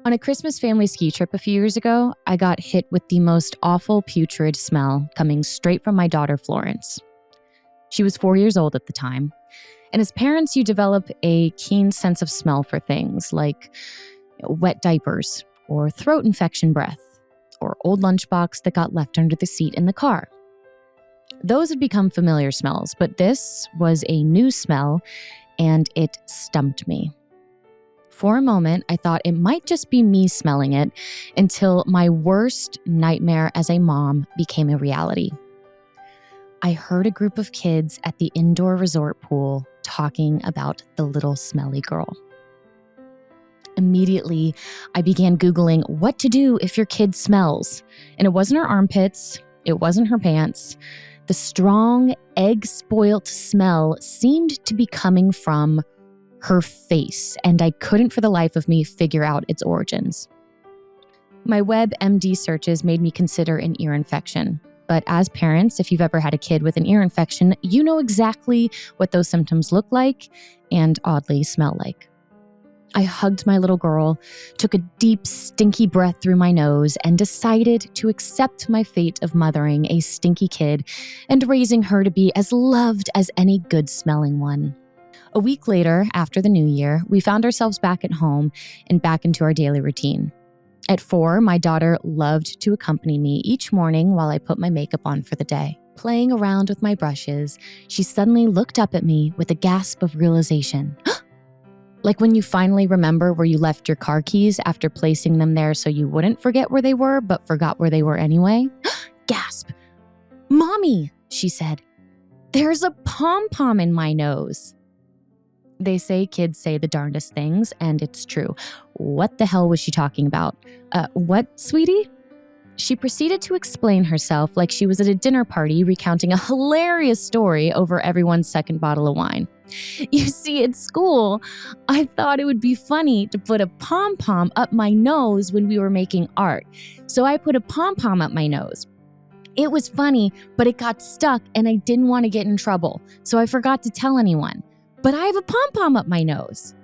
On a Christmas family ski trip a few years ago, I got hit with the most awful putrid smell coming straight from my daughter, Florence. She was 4 years old at the time. And as parents, you develop a keen sense of smell for things like wet diapers or throat infection breath or old lunchbox that got left under the seat in the car. Those had become familiar smells, but this was a new smell and it stumped me. For a moment, I thought it might just be me smelling it until my worst nightmare as a mom became a reality. I heard a group of kids at the indoor resort pool talking about the little smelly girl. Immediately, I began Googling what to do if your kid smells. And it wasn't her armpits, it wasn't her pants. The strong, egg-spoilt smell seemed to be coming from her face, and I couldn't for the life of me figure out its origins. My WebMD searches made me consider an ear infection. But as parents, if you've ever had a kid with an ear infection, you know exactly what those symptoms look like and oddly smell like. I hugged my little girl, took a deep, stinky breath through my nose, and decided to accept my fate of mothering a stinky kid and raising her to be as loved as any good-smelling one. A week later, after the new year, we found ourselves back at home and back into our daily routine. At 4, my daughter loved to accompany me each morning while I put my makeup on for the day. Playing around with my brushes, she suddenly looked up at me with a gasp of realization. Like when you finally remember where you left your car keys after placing them there so you wouldn't forget where they were, but forgot where they were anyway. Gasp. "Mommy," she said, "there's a pom-pom in my nose." They say kids say the darndest things, and it's true. What the hell was she talking about? What, sweetie? She proceeded to explain herself like she was at a dinner party recounting a hilarious story over everyone's second bottle of wine. "You see, at school, I thought it would be funny to put a pom-pom up my nose when we were making art. So I put a pom-pom up my nose. It was funny, but it got stuck and I didn't want to get in trouble, so I forgot to tell anyone. But I have a pom-pom up my nose."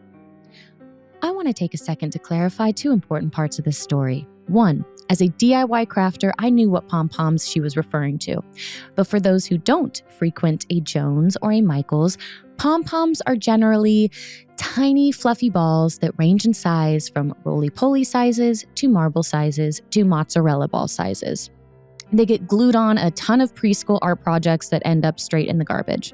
I want to take a second to clarify 2 important parts of this story. 1, as a DIY crafter, I knew what pom-poms she was referring to. But for those who don't frequent a Jones or a Michael's, pom-poms are generally tiny, fluffy balls that range in size from roly-poly sizes to marble sizes to mozzarella ball sizes. They get glued on a ton of preschool art projects that end up straight in the garbage.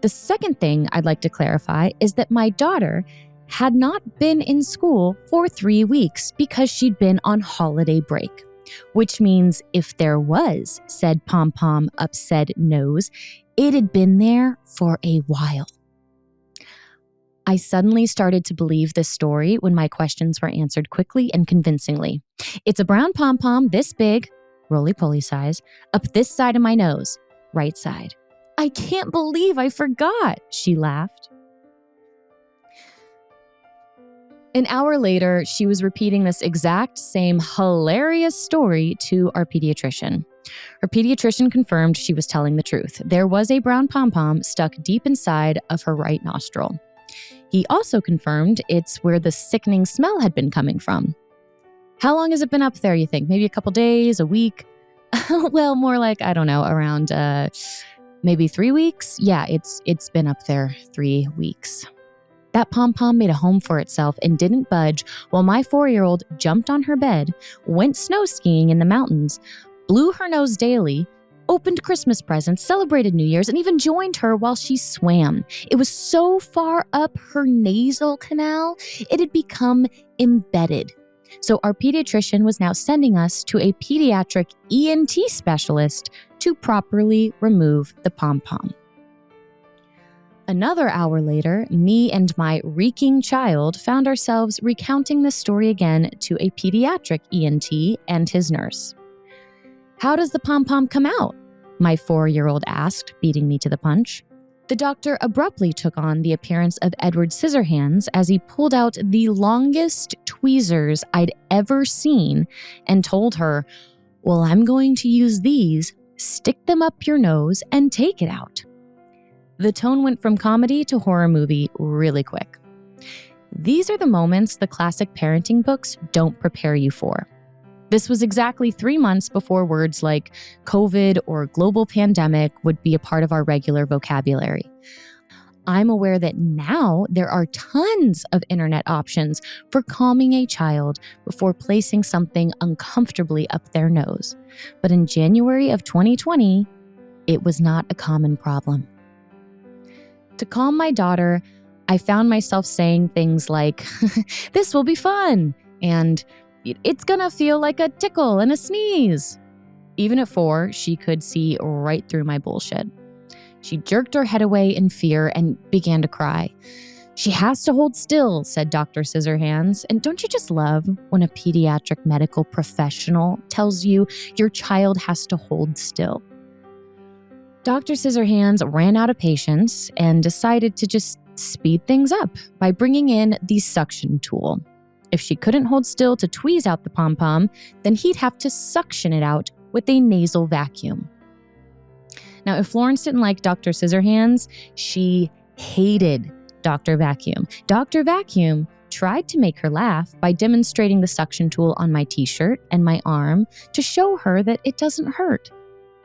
The second thing I'd like to clarify is that my daughter had not been in school for 3 weeks because she'd been on holiday break, which means if there was said pom-pom up said nose, it had been there for a while. I suddenly started to believe this story when my questions were answered quickly and convincingly. "It's a brown pom-pom this big, roly-poly size, up this side of my nose, right side." "I can't believe I forgot," she laughed. An hour later, she was repeating this exact same hilarious story to our pediatrician. Her pediatrician confirmed she was telling the truth. There was a brown pom-pom stuck deep inside of her right nostril. He also confirmed it's where the sickening smell had been coming from. How long has it been up there, you think? Maybe a couple days, a week? Well, more like, I don't know, around maybe 3 weeks? Yeah, it's been up there 3 weeks. That pom-pom made a home for itself and didn't budge while my 4-year-old jumped on her bed, went snow skiing in the mountains, blew her nose daily, opened Christmas presents, celebrated New Year's, and even joined her while she swam. It was so far up her nasal canal, it had become embedded. So our pediatrician was now sending us to a pediatric ENT specialist to properly remove the pom-pom. Another hour later, me and my reeking child found ourselves recounting the story again to a pediatric ENT and his nurse. "How does the pom-pom come out?" my 4-year-old asked, beating me to the punch. The doctor abruptly took on the appearance of Edward Scissorhands as he pulled out the longest tweezers I'd ever seen and told her, "Well, I'm going to use these, stick them up your nose, and take it out." The tone went from comedy to horror movie really quick. These are the moments the classic parenting books don't prepare you for. This was exactly 3 months before words like COVID or global pandemic would be a part of our regular vocabulary. I'm aware that now there are tons of internet options for calming a child before placing something uncomfortably up their nose. But in January of 2020, it was not a common problem. To calm my daughter, I found myself saying things like, "This will be fun," and "It's gonna feel like a tickle and a sneeze." Even at 4, she could see right through my bullshit. She jerked her head away in fear and began to cry. "She has to hold still," said Dr. Scissorhands. And don't you just love when a pediatric medical professional tells you your child has to hold still? Dr. Scissorhands ran out of patience and decided to just speed things up by bringing in the suction tool. If she couldn't hold still to tweeze out the pom-pom, then he'd have to suction it out with a nasal vacuum. Now, if Florence didn't like Dr. Scissorhands, she hated Dr. Vacuum. Dr. Vacuum tried to make her laugh by demonstrating the suction tool on my t-shirt and my arm to show her that it doesn't hurt.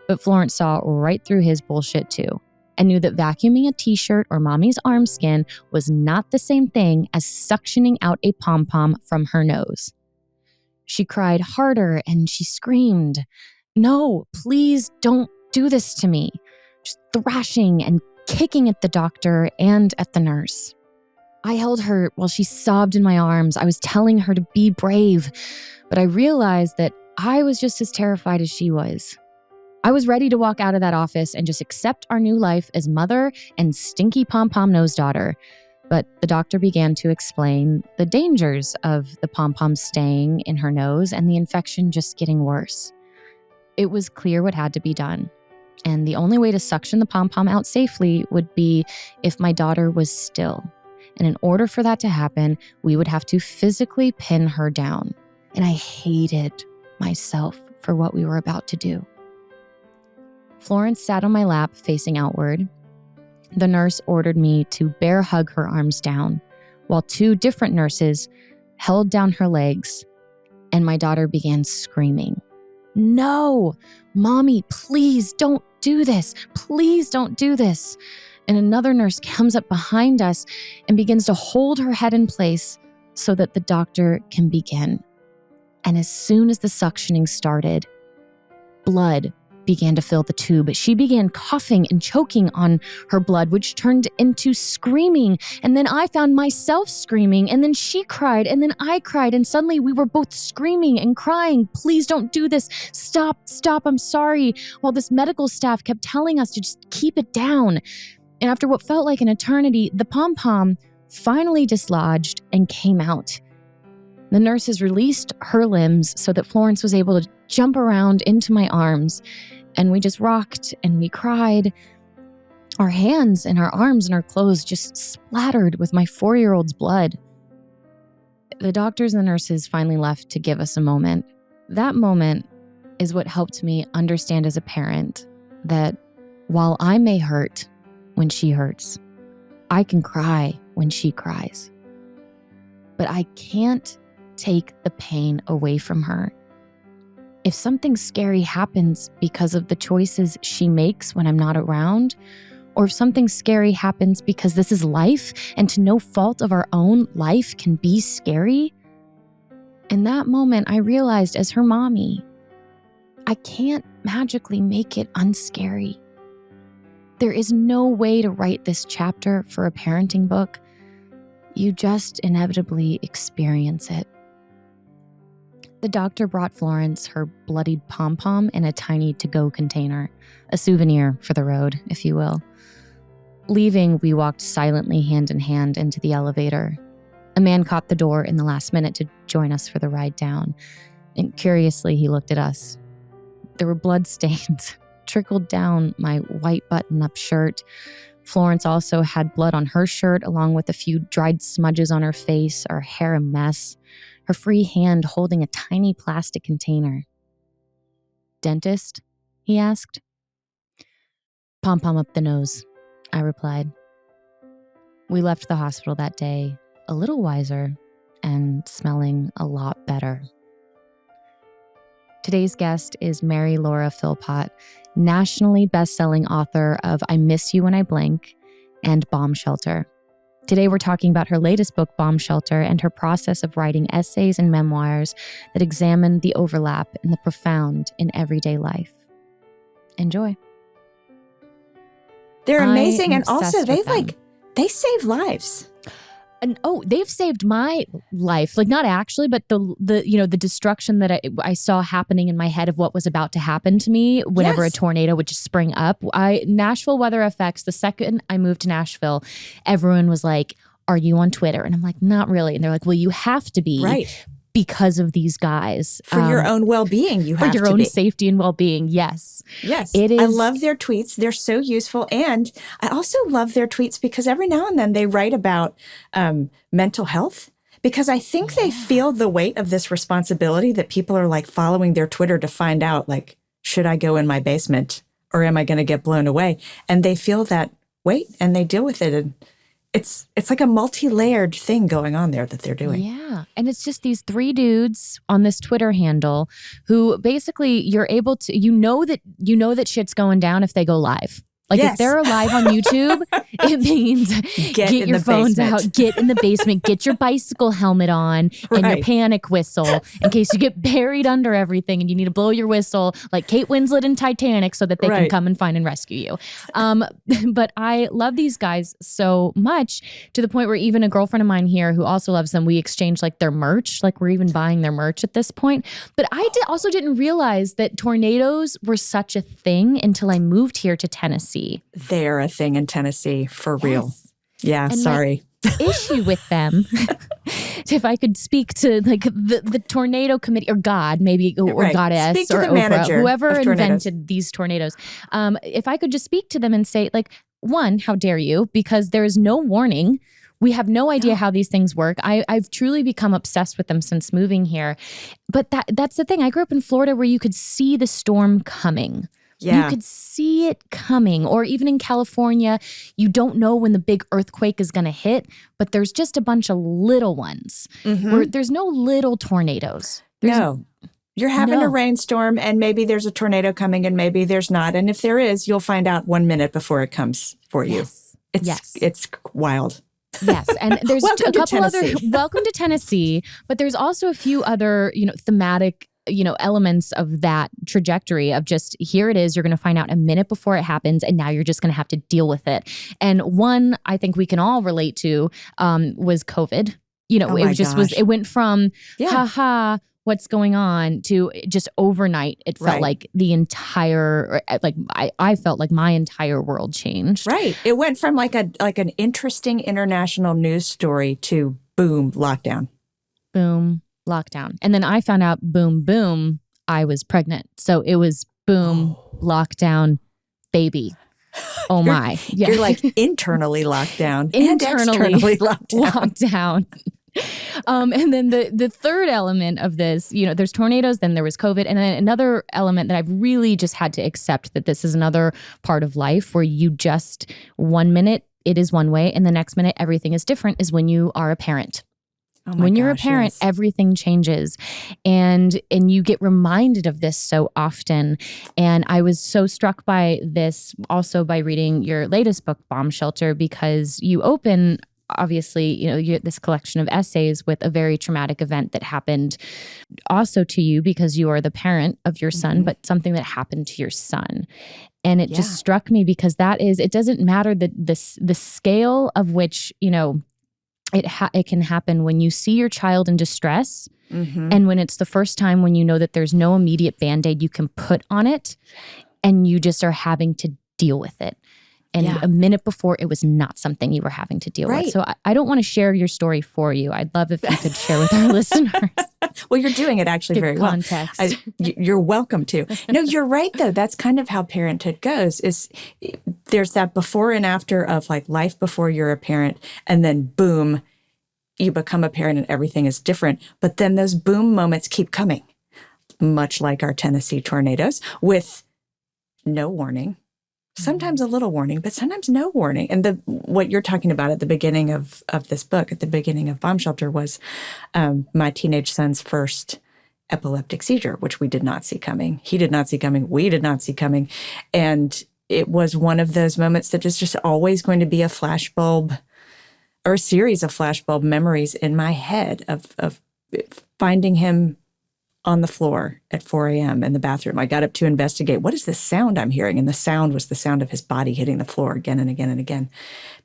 But Florence saw right through his bullshit too, and knew that vacuuming a t-shirt or mommy's arm skin was not the same thing as suctioning out a pom-pom from her nose. She cried harder and she screamed, "No, please don't do this to me," just thrashing and kicking at the doctor and at the nurse. I held her while she sobbed in my arms. I was telling her to be brave, but I realized that I was just as terrified as she was. I was ready to walk out of that office and just accept our new life as mother and stinky pom-pom nose daughter. But the doctor began to explain the dangers of the pom-pom staying in her nose and the infection just getting worse. It was clear what had to be done. And the only way to suction the pom-pom out safely would be if my daughter was still. And in order for that to happen, we would have to physically pin her down. And I hated myself for what we were about to do. Florence sat on my lap facing outward. The nurse ordered me to bear hug her arms down, while 2 different nurses held down her legs, and my daughter began screaming, "No, Mommy, please don't do this. Please don't do this." And another nurse comes up behind us and begins to hold her head in place so that the doctor can begin. And as soon as the suctioning started, blood began to fill the tube. She began coughing and choking on her blood, which turned into screaming. And then I found myself screaming, and then she cried, and then I cried, and suddenly we were both screaming and crying, "Please don't do this. Stop, I'm sorry," while this medical staff kept telling us to just keep it down. And after what felt like an eternity, the pom-pom finally dislodged and came out. The nurses released her limbs so that Florence was able to jump around into my arms, and we just rocked and we cried. Our hands and our arms and our clothes just splattered with my 4-year-old's blood. The doctors and the nurses finally left to give us a moment. That moment is what helped me understand as a parent that while I may hurt when she hurts, I can cry when she cries. But I can't take the pain away from her. If something scary happens because of the choices she makes when I'm not around, or if something scary happens because this is life and to no fault of our own, life can be scary, in that moment I realized as her mommy, I can't magically make it unscary. There is no way to write this chapter for a parenting book. You just inevitably experience it. The doctor brought Florence her bloodied pom-pom in a tiny to-go container, a souvenir for the road, if you will. Leaving, we walked silently hand in hand into the elevator. A man caught the door in the last minute to join us for the ride down, and curiously, he looked at us. There were blood stains trickled down my white button-up shirt. Florence also had blood on her shirt, along with a few dried smudges on her face, her hair a mess, her free hand holding a tiny plastic container. "Dentist?" he asked. "Pom-pom up the nose," I replied. We left the hospital that day, a little wiser and smelling a lot better. Today's guest is Mary Laura Philpott, nationally bestselling author of I Miss You When I Blink and Bomb Shelter. Today, we're talking about her latest book, Bomb Shelter, and her process of writing essays and memoirs that examine the overlap and the profound in everyday life. Enjoy. They're amazing, and also they save lives. And they've saved my life. Like, not actually, but the destruction that I saw happening in my head of what was about to happen to me whenever a tornado would just spring up. Nashville weather effects, the second I moved to Nashville, everyone was like, "Are you on Twitter?" And I'm like, "Not really." And they're like, "Well, you have to be." Right. Because of these guys. For your own well-being, you have to be. For your own safety and well-being, yes. Yes. It is. I love their tweets. They're so useful. And I also love their tweets because every now and then they write about mental health, because I think they feel the weight of this responsibility that people are like following their Twitter to find out, like, should I go in my basement or am I going to get blown away? And they feel that weight and they deal with it. And it's like a multi-layered thing going on there that they're doing. Yeah. And it's just these three dudes on this Twitter handle who basically you're able to, you know that shit's going down if they go live. Like, if they're live on YouTube, it means get your phones out, get in the basement, get your bicycle helmet on and your panic whistle in case you get buried under everything and you need to blow your whistle like Kate Winslet in Titanic so that they can come and find and rescue you. But I love these guys so much to the point where even a girlfriend of mine here who also loves them, we exchange like their merch. Like, we're even buying their merch at this point. But I also didn't realize that tornadoes were such a thing until I moved here to Tennessee. They're a thing in Tennessee for real. Yeah, and sorry. My issue with them, if I could speak to like the tornado committee or God, maybe, or goddess or Oprah, whoever invented these tornadoes. If I could just speak to them and say, like, one, how dare you? Because there is no warning. We have no idea how these things work. I've truly become obsessed with them since moving here. But that's the thing. I grew up in Florida where you could see the storm coming. Yeah. You could see it coming. Or even in California, you don't know when the big earthquake is going to hit, but there's just a bunch of little ones. Where there's no little tornadoes. You're having a rainstorm and maybe there's a tornado coming and maybe there's not. And if there is, you'll find out 1 minute before it comes for you. It's wild. Yes, and there's a couple other welcome to Tennessee, but there's also a few other, thematic elements of that trajectory of just, here it is, you're going to find out a minute before it happens, and now you're just going to have to deal with it. And one I think we can all relate to was COVID. It went from, haha, what's going on, to just overnight. It felt like the entire, I felt like my entire world changed. Right. It went from like an interesting international news story to boom, lockdown. Boom. Lockdown. And then I found out, boom, boom, I was pregnant. So it was boom, lockdown, baby. Oh my. You're like internally locked down and externally locked down. And then the third element of this, there's tornadoes, then there was COVID. And then another element that I've really just had to accept, that this is another part of life where you just, 1 minute it is one way and the next minute everything is different, is when you are a parent. When you're a parent, everything changes, and you get reminded of this so often. And I was so struck by this also by reading your latest book, Bomb Shelter, because you open, obviously, this collection of essays with a very traumatic event that happened also to you because you are the parent of your son, but something that happened to your son. And it just struck me because it doesn't matter the scale of which, it can happen when you see your child in distress, and when it's the first time when you know that there's no immediate Band-Aid you can put on it, and you just are having to deal with it. And a minute before, it was not something you were having to deal with. So I don't want to share your story for you. I'd love if you could share with our listeners. Well, you're doing it actually very well. Context. You're welcome to. No, you're right, though. That's kind of how parenthood goes. Is there's that before and after of like life before you're a parent, and then boom, you become a parent and everything is different. But then those boom moments keep coming, much like our Tennessee tornadoes, with no warning. Sometimes a little warning, but sometimes no warning. And what you're talking about at the beginning of this book, at the beginning of Bomb Shelter, was my teenage son's first epileptic seizure, which we did not see coming. He did not see coming. We did not see coming. And it was one of those moments that is just always going to be a flashbulb or a series of flashbulb memories in my head of finding him on the floor at 4 a.m. in the bathroom. I got up to investigate, what is this sound I'm hearing? And the sound was the sound of his body hitting the floor again and again and again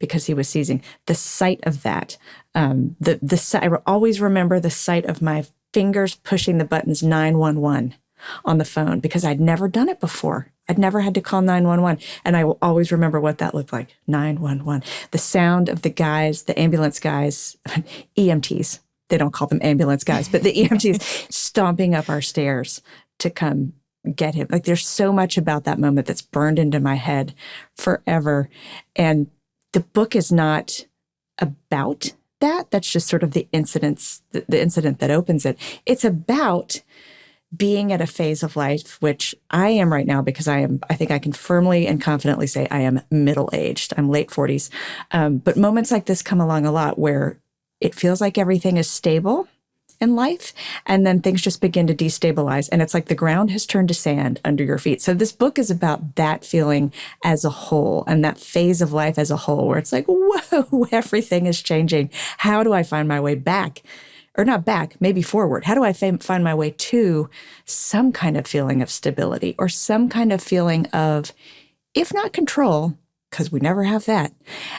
because he was seizing. The sight of that, I always remember the sight of my fingers pushing the buttons 911 on the phone because I'd never done it before. I'd never had to call 911. And I will always remember what that looked like, 911. The sound of the guys, the ambulance guys, EMTs, they don't call them ambulance guys, but the EMTs stomping up our stairs to come get him. Like there's so much about that moment that's burned into my head forever. And the book is not about that. That's just sort of the incident that opens it. It's about being at a phase of life, which I am right now because I think I can firmly and confidently say I am middle-aged. I'm late 40s. But moments like this come along a lot where it feels like everything is stable in life, and then things just begin to destabilize. And it's like the ground has turned to sand under your feet. So this book is about that feeling as a whole and that phase of life as a whole, where it's like, whoa, everything is changing. How do I find my way back? Or not back, maybe forward. How do I find my way to some kind of feeling of stability or some kind of feeling of, if not control, because we never have that,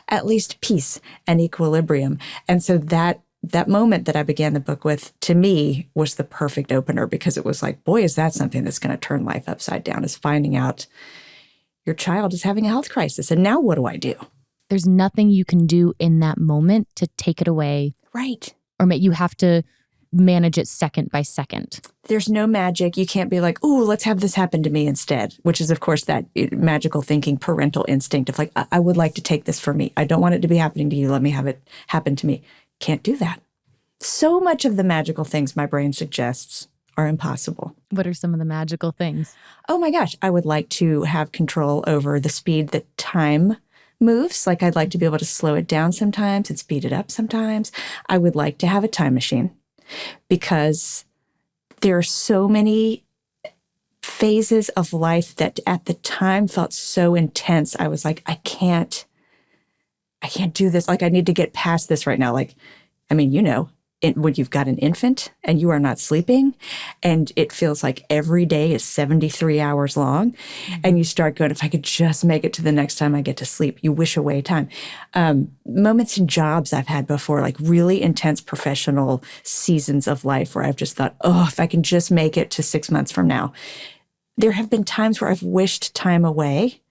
at least peace and equilibrium. And so that moment that I began the book with, to me, was the perfect opener because it was like, boy, is that something that's going to turn life upside down, is finding out your child is having a health crisis. And now what do I do? There's nothing you can do in that moment to take it away. Right. Or you have to manage it second by second. There's no magic. You can't be like, oh, let's have this happen to me instead, which is, of course, that magical thinking, parental instinct of like, I would like to take this for me. I don't want it to be happening to you. Let me have it happen to me. Can't do that. So much of the magical things my brain suggests are impossible. What are some of the magical things? Oh my gosh, I would like to have control over the speed that time moves. Like I'd like to be able to slow it down sometimes and speed it up sometimes. I would like to have a time machine because there are so many phases of life that at the time felt so intense. I was like, I can't do this. Like I need to get past this right now. Like, I mean, when you've got an infant and you are not sleeping and it feels like every day is 73 hours long and you start going, if I could just make it to the next time I get to sleep, you wish away time. Moments in jobs I've had before, like really intense professional seasons of life where I've just thought, oh, if I can just make it to 6 months from now. There have been times where I've wished time away.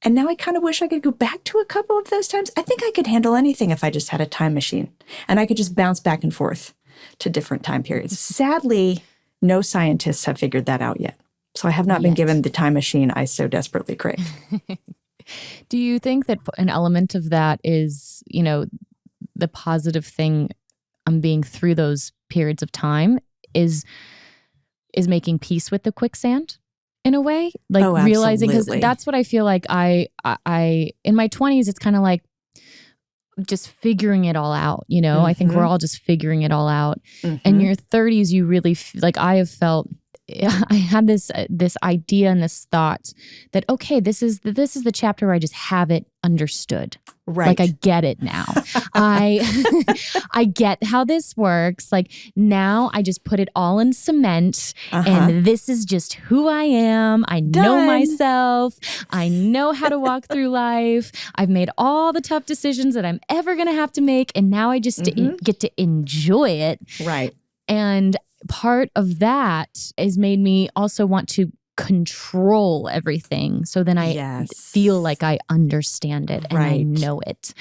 And now I kind of wish I could go back to a couple of those times. I think I could handle anything if I just had a time machine and I could just bounce back and forth to different time periods. Sadly, no scientists have figured that out yet. So I have not been given the time machine I so desperately crave. Do you think that an element of that is, the positive thing being through those periods of time is making peace with the quicksand? In a way, like realizing, because that's what I feel like I in my 20s, it's kind of like just figuring it all out. Mm-hmm. I think we're all just figuring it all out. Mm-hmm. In your 30s, you really like I have felt. I had this idea and this thought that, okay, this is the chapter where I just have it understood. Right. Like I get it now. I get how this works. Like now I just put it all in cement and this is just who I am. I know myself. I know how to walk through life. I've made all the tough decisions that I'm ever going to have to make. And now I just get to enjoy it. Right. And part of that has made me also want to control everything. So then I feel like I understand it and I know it.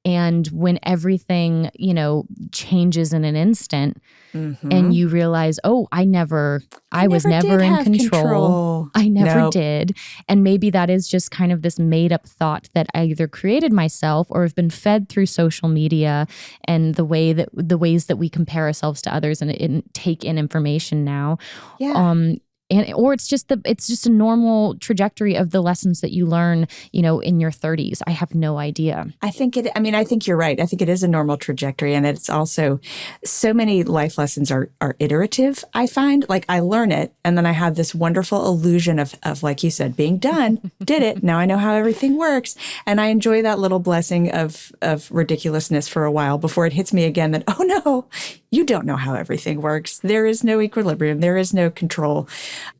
And when everything, changes in an instant and you realize, oh, I was never in control. I never did. And maybe that is just kind of this made up thought that I either created myself or have been fed through social media and the ways that we compare ourselves to others and take in information now. Yeah. or it's just a normal trajectory of the lessons that you learn, in your 30s. I have no idea. I think you're right. I think it is a normal trajectory. And it's also, so many life lessons are iterative, I find. Like, I learn it, and then I have this wonderful illusion of, like you said, being done, did it. Now I know how everything works. And I enjoy that little blessing of ridiculousness for a while before it hits me again that, oh no, you don't know how everything works. There is no equilibrium. There is no control.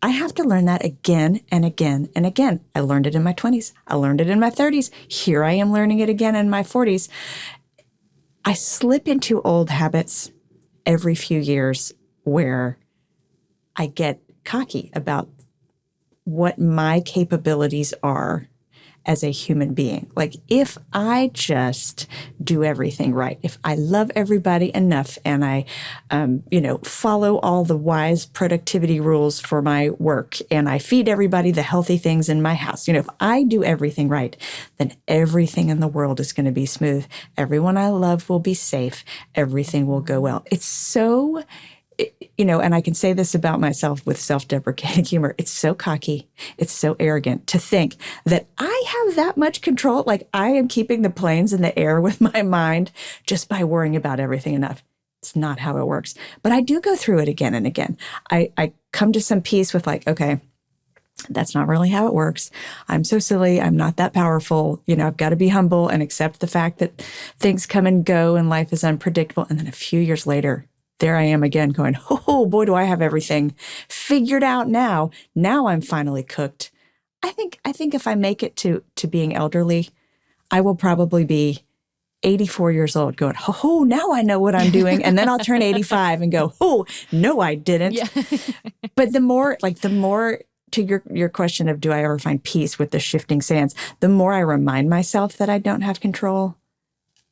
I have to learn that again and again and again. I learned it in my 20s. I learned it in my 30s. Here I am learning it again in my 40s. I slip into old habits every few years where I get cocky about what my capabilities are as a human being. Like, if I just do everything right, if I love everybody enough and I, follow all the wise productivity rules for my work and I feed everybody the healthy things in my house, if I do everything right, then everything in the world is going to be smooth. Everyone I love will be safe. Everything will go well. It's so, and I can say this about myself with self-deprecating humor. It's so cocky. It's so arrogant to think that I have that much control. Like, I am keeping the planes in the air with my mind just by worrying about everything enough. It's not how it works. But I do go through it again and again. I come to some peace with, like, okay, that's not really how it works. I'm so silly. I'm not that powerful. I've got to be humble and accept the fact that things come and go and life is unpredictable. And then a few years later, there I am again going, oh boy, do I have everything figured out now. Now I'm finally cooked. I think if I make it to being elderly, I will probably be 84 years old going, oh, now I know what I'm doing. And then I'll turn 85 and go, oh, no, I didn't. Yeah. But the more to your question of, do I ever find peace with the shifting sands? The more I remind myself that I don't have control,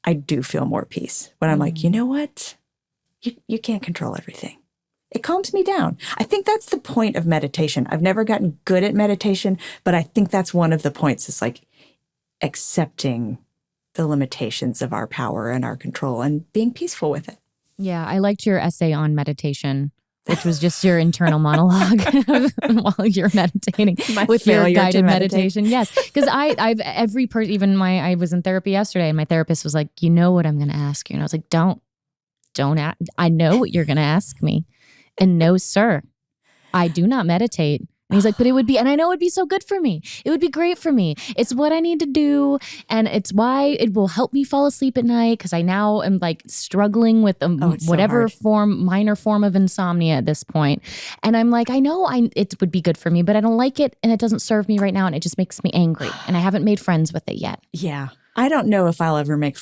I do feel more peace. When I'm like, you know what? You can't control everything. It calms me down. I think that's the point of meditation. I've never gotten good at meditation, but I think that's one of the points. It's like accepting the limitations of our power and our control and being peaceful with it. Yeah, I liked your essay on meditation, which was just your internal monologue while you're meditating with your guided meditation. Yes, because I was in therapy yesterday, and my therapist was like, "You know what I'm going to ask you," and I was like, "Don't I know what you're going to ask me." And no, sir, I do not meditate. And he's like, but it would be, and I know it would be so good for me. It would be great for me. It's what I need to do. And it's why it will help me fall asleep at night. Cause I now am like struggling with whatever minor form of insomnia at this point. And I'm like, I know it would be good for me, but I don't like it. And it doesn't serve me right now. And it just makes me angry. And I haven't made friends with it yet. Yeah. I don't know if I'll ever make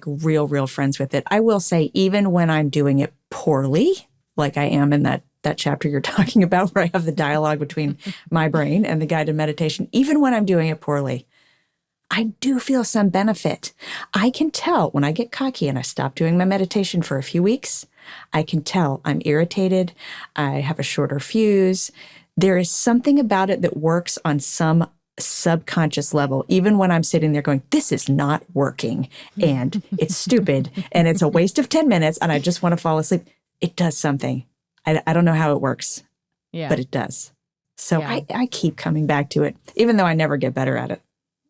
real friends with it. I will say, even when I'm doing it poorly, like I am in that chapter you're talking about, where I have the dialogue between my brain and the guided meditation, even when I'm doing it poorly, I do feel some benefit. I can tell when I get cocky and I stop doing my meditation for a few weeks, I can tell I'm irritated. I have a shorter fuse. There is something about it that works on some subconscious level, even when I'm sitting there going, this is not working and it's stupid and it's a waste of 10 minutes and I just want to fall asleep. It does something. I don't know how it works, but it does. So yeah. I keep coming back to it, even though I never get better at it.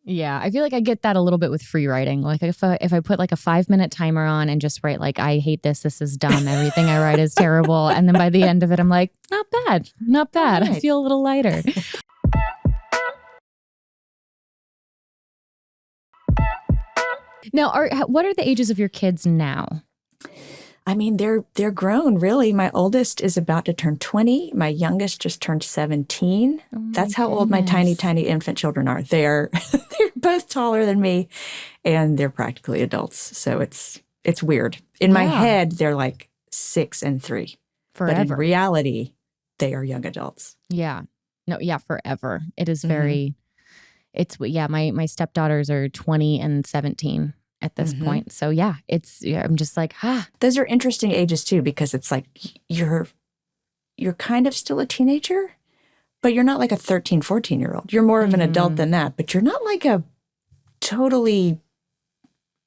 Yeah, I feel like I get that a little bit with free writing. Like if I put like a 5-minute timer on and just write like, I hate this is dumb, everything I write is terrible. And then by the end of it, I'm like, not bad. Right. I feel a little lighter. Now, what are the ages of your kids now? I mean, they're grown, really. My oldest is about to turn 20. My youngest just turned 17. That's how old my tiny, tiny infant children are. They're both taller than me, and they're practically adults. So it's weird. In my head, they're like 6 and 3. Forever. But in reality, they are young adults. Yeah. No, yeah, forever. It is very, my stepdaughters are 20 and 17. At this point. So I'm just like, Those are interesting ages too, because it's like you're kind of still a teenager, but you're not like a 13, 14-year-old. You're more of an adult than that, but you're not like a totally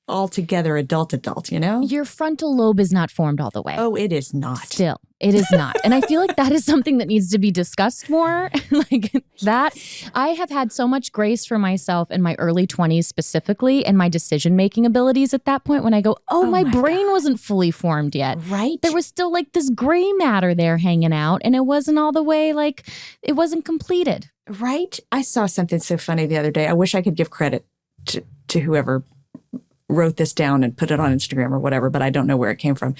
altogether adult, you know? Your frontal lobe is not formed all the way. Oh, it is not. Still. It is not. And I feel like that is something that needs to be discussed more. Like that. I have had so much grace for myself in my early 20s specifically, and my decision-making abilities at that point when I go, my brain wasn't fully formed yet. Right. There was still like this gray matter there hanging out, and it wasn't all the way, like, it wasn't completed. Right. I saw something so funny the other day. I wish I could give credit to whoever wrote this down and put it on Instagram or whatever, but I don't know where it came from.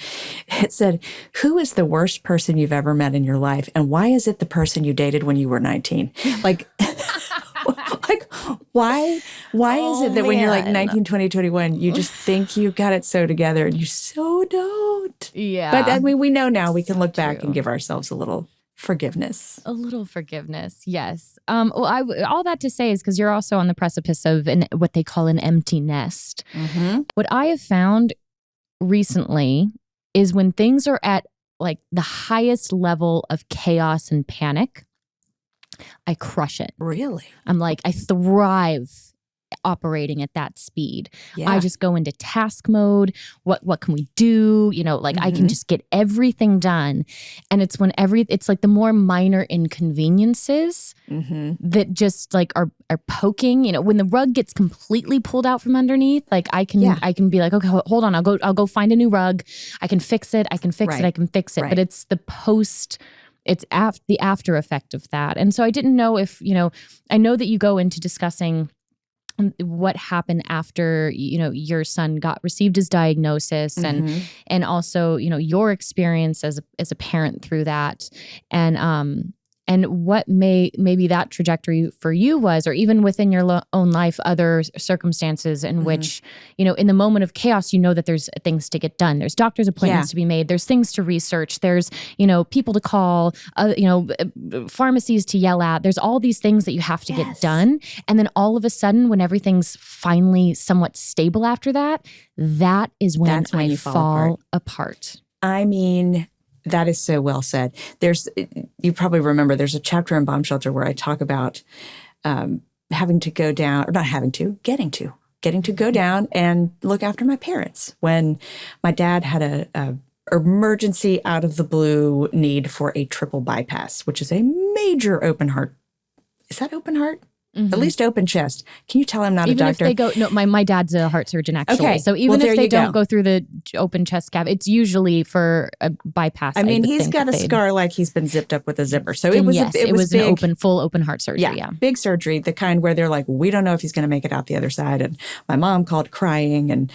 It said, who is the worst person you've ever met in your life? And why is it the person you dated when you were 19? Like, why is it that when you're like 19, 20, 21, you just think you got it so together and you so don't? Yeah. But I mean, we know now we can look back and give ourselves a little forgiveness. A little forgiveness, yes. All that to say is because you're also on the precipice of what they call an empty nest. Mm-hmm. What I have found recently is when things are at like the highest level of chaos and panic, I crush it. Really? I'm like, I thrive operating at that speed. Yeah. I just go into task mode. What can we do? I can just get everything done. And it's it's like the more minor inconveniences that just like are poking, when the rug gets completely pulled out from underneath, like I can be like, okay, hold on. I'll go find a new rug. I can fix it. I can fix it. Right. But it's the the after effect of that. And so I didn't know if, I know that you go into discussing what happened after, your son received his diagnosis and also, your experience as a parent through that. And what maybe that trajectory for you was, or even within your own life, other circumstances in which, in the moment of chaos, that there's things to get done. There's doctor's appointments to be made. There's things to research. There's, people to call, pharmacies to yell at. There's all these things that you have to get done. And then all of a sudden, when everything's finally somewhat stable after that, that is when I fall apart. I mean, that is so well said. You probably remember, there's a chapter in Bomb Shelter where I talk about having to go down, or not having to, getting to go down and look after my parents when my dad had a emergency out of the blue need for a triple bypass, which is a major open heart. Is that open heart? Mm-hmm. At least open chest. Can you tell I'm not even a doctor? If they go, no, my dad's a heart surgeon actually. Okay. So even if they don't go through the open chest cavity, it's usually for a bypass. I mean, he's got a scar like he's been zipped up with a zipper. So it was big, an full open heart surgery. Yeah, big surgery, the kind where they're like, we don't know if he's going to make it out the other side. And my mom called crying, and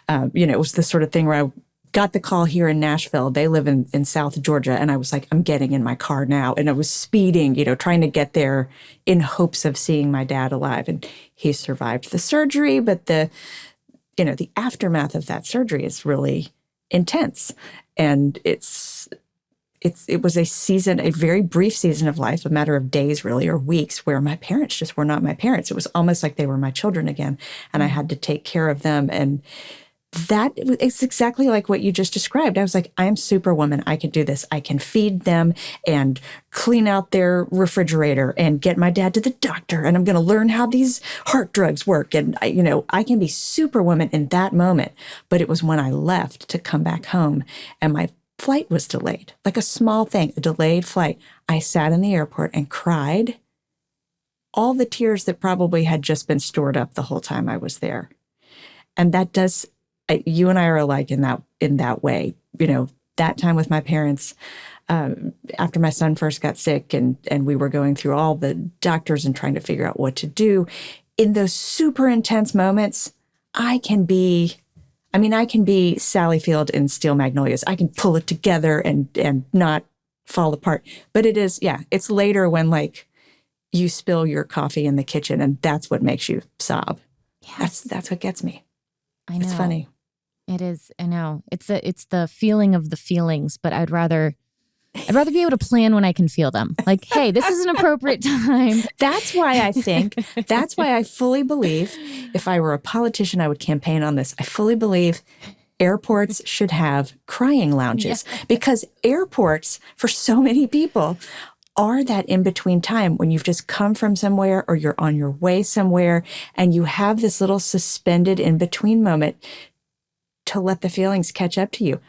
it was the sort of thing where I got the call here in Nashville. They live in South Georgia. And I was like, I'm getting in my car now. And I was speeding, trying to get there in hopes of seeing my dad alive. And he survived the surgery. But the aftermath of that surgery is really intense. And it was a very brief season of life, a matter of days really, or weeks, where my parents just were not my parents. It was almost like they were my children again. And I had to take care of them. And it's exactly like what you just described. I was like, I'm Superwoman. I can do this. I can feed them and clean out their refrigerator and get my dad to the doctor. And I'm going to learn how these heart drugs work. And, I can be Superwoman in that moment. But it was when I left to come back home and my flight was delayed, like a small thing, a delayed flight. I sat in the airport and cried all the tears that probably had just been stored up the whole time I was there. And that does... You and I are alike in that way. That time with my parents, after my son first got sick and we were going through all the doctors and trying to figure out what to do, in those super intense moments, I can be Sally Field in Steel Magnolias. I can pull it together and not fall apart. But it's later when like you spill your coffee in the kitchen and that's what makes you sob. Yes. That's what gets me. I know. It's funny. It is. I know. It's the feeling of the feelings, but I'd rather be able to plan when I can feel them. Like, hey, this is an appropriate time. That's why I fully believe, if I were a politician, I would campaign on this. I fully believe airports should have crying lounges because airports, for so many people, are that in-between time when you've just come from somewhere or you're on your way somewhere and you have this little suspended in-between moment to let the feelings catch up to you.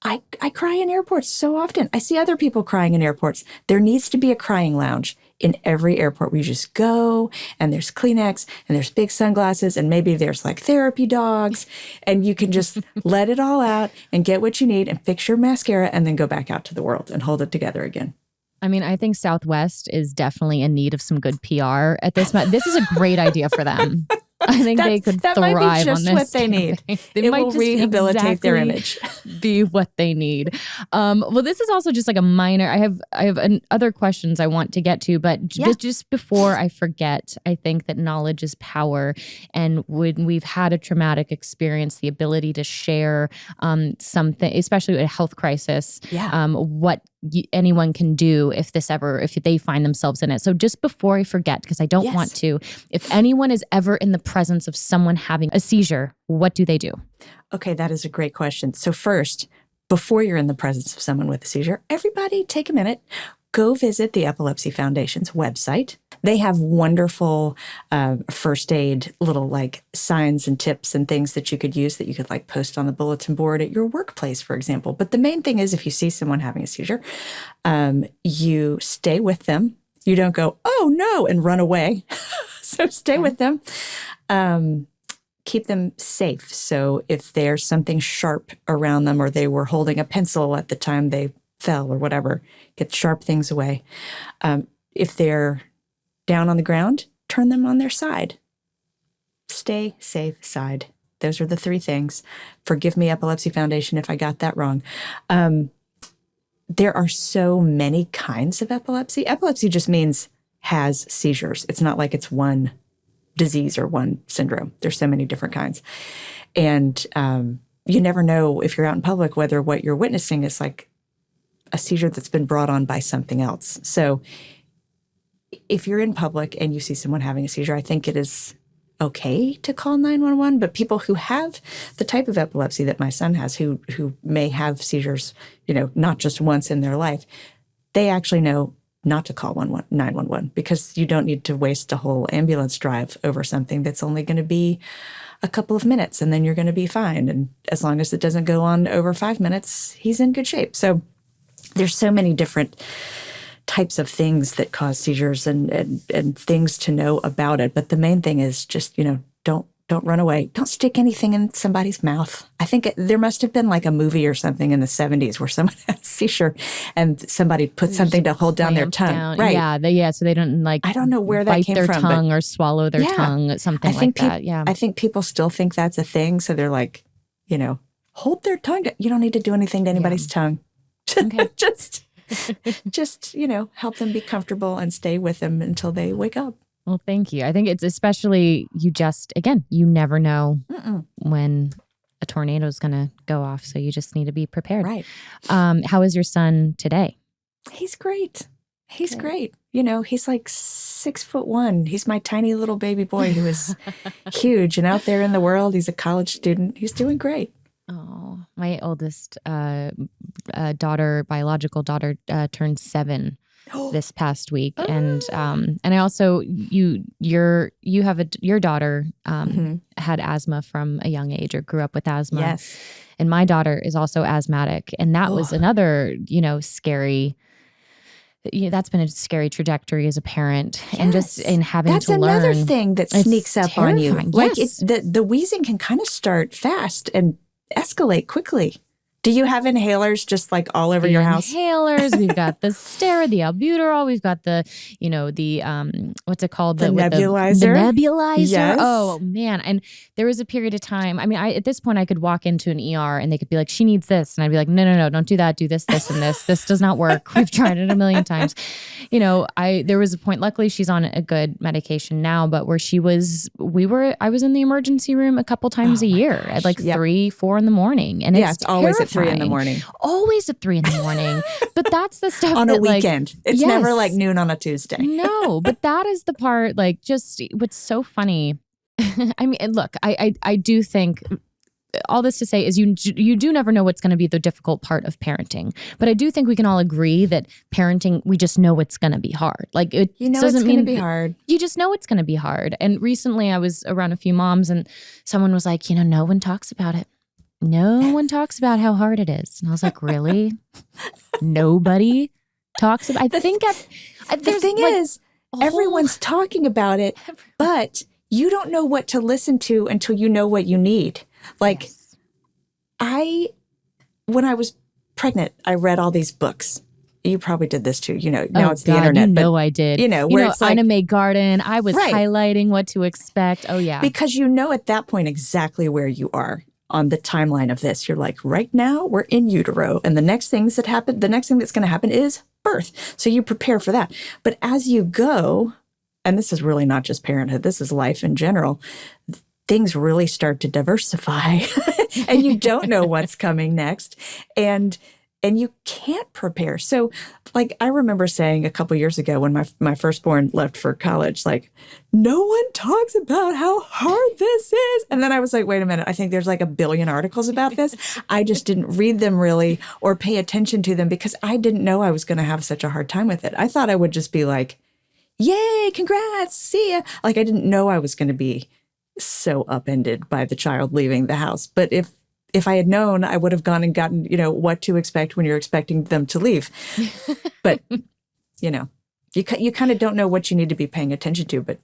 I cry in airports so often. I see other people crying in airports. There needs to be a crying lounge in every airport where you just go and there's Kleenex and there's big sunglasses and maybe there's like therapy dogs and you can just let it all out and get what you need and fix your mascara and then go back out to the world and hold it together again. I mean, I think Southwest is definitely in need of some good PR at this moment. This is a great idea for them. I think they could thrive on this. That might be just what they need. It will rehabilitate their image. Be what they need. Well, this is also just like a minor. I have other questions I want to get to, but just before I forget, I think that knowledge is power, and when we've had a traumatic experience, the ability to share something, especially a health crisis, what anyone can do if they find themselves in it. So just before I forget, because I don't want to, if anyone is ever in the presence of someone having a seizure, what do they do? Okay, that is a great question. So first, before you're in the presence of someone with a seizure, everybody take a minute, go visit the Epilepsy Foundation's website. They have wonderful first aid little like signs and tips and things that you could use that you could like post on the bulletin board at your workplace, for example. But the main thing is if you see someone having a seizure, you stay with them. You don't go, oh no, and run away. So stay with them. Keep them safe. So if there's something sharp around them or they were holding a pencil at the time they fell or whatever, get sharp things away. If they're down on the ground, turn them on their side. Stay safe side. Those are the three things. Forgive me, Epilepsy Foundation, if I got that wrong. There are so many kinds of epilepsy. Epilepsy just means has seizures. It's not like it's one disease or one syndrome. There's so many different kinds. And you never know if you're out in public whether what you're witnessing is like a seizure that's been brought on by something else. So if you're in public and you see someone having a seizure, I think it is okay to call 911. But people who have the type of epilepsy that my son has, who may have seizures, not just once in their life, they actually know not to call 911 because you don't need to waste a whole ambulance drive over something that's only going to be a couple of minutes and then you're going to be fine. And as long as it doesn't go on over 5 minutes, he's in good shape. So there's so many different types of things that cause seizures and things to know about it. But the main thing is just, don't run away. Don't stick anything in somebody's mouth. I think there must have been like a movie or something in the 70s where someone had a seizure and somebody put something to hold down their tongue. Right. Yeah. So they don't I don't know where that came from. Bite their tongue or swallow their tongue, something like that. Yeah. I think people still think that's a thing. So they're like, hold their tongue. You don't need to do anything to anybody's tongue. Okay. just help them be comfortable and stay with them until they wake up. Well, thank you. I think it's especially, you never know when a tornado is going to go off. So you just need to be prepared. Right. How is your son today? He's great. He's great. He's like 6'1". He's my tiny little baby boy who is huge and out there in the world. He's a college student. He's doing great. Oh, my oldest biological daughter, turned 7 this past week, and I also your daughter had asthma from a young age or grew up with asthma. Yes, and my daughter is also asthmatic, and that was another scary. That's been a scary trajectory as a parent, and just in having to learn. That's another thing that sneaks up on you. Like yes. The wheezing can kind of start fast and escalate quickly. Do you have inhalers just like all over your house? Inhalers. We've got the the albuterol. We've got the what's it called? The nebulizer. The nebulizer. Yes. Oh man. And there was a period of time. I mean, at this point I could walk into an ER and they could be like, she needs this. And I'd be like, no, don't do that. Do this, this, and this. This does not work. We've tried it a million times. There was a point, luckily she's on a good medication now, but where I was in the emergency room a couple times a year at like 3, 4 in the morning. And it's always at 3 in the morning. Always at 3 in the morning. But that's the stuff on a weekend. It's never like noon on a Tuesday. No, but that is the part, just what's so funny. I mean, look, I do think all this to say is you do never know what's going to be the difficult part of parenting. But I do think we can all agree that parenting, we just know it's going to be hard. It doesn't mean it's going to be hard. You just know it's going to be hard. And recently I was around a few moms and someone was like, no one talks about it. no one talks about how hard it is. And I was like, really? Nobody talks about The thing is, everyone's talking about it, but you don't know what to listen to until you know what you need. Like, Yes. When I was pregnant, I read all these books. You probably did this too. Now it's the internet. I did. Where it's like, Anime Garden, I was Right. highlighting what to expect. Oh, yeah. because at that point exactly where you are on the timeline of this. You're like, right now we're in utero, and the next thing that's going to happen is birth. So you prepare for that. But as you go, and this is really not just parenthood, this is life in general, things really start to diversify and you don't know what's coming next. And you can't prepare. So like I remember saying a couple years ago when my firstborn left for college, like, no one talks about how hard this is. And then I was like, wait a minute, I think there's like 1 billion articles about this. I just didn't read them really or pay attention to them because I didn't know I was going to have such a hard time with it. I thought I would just be like, yay, congrats, see ya. Like I didn't know I was going to be so upended by the child leaving the house. But if I had known, I would have gone and gotten, what to expect when you're expecting them to leave. But, you kind of don't know what you need to be paying attention to. But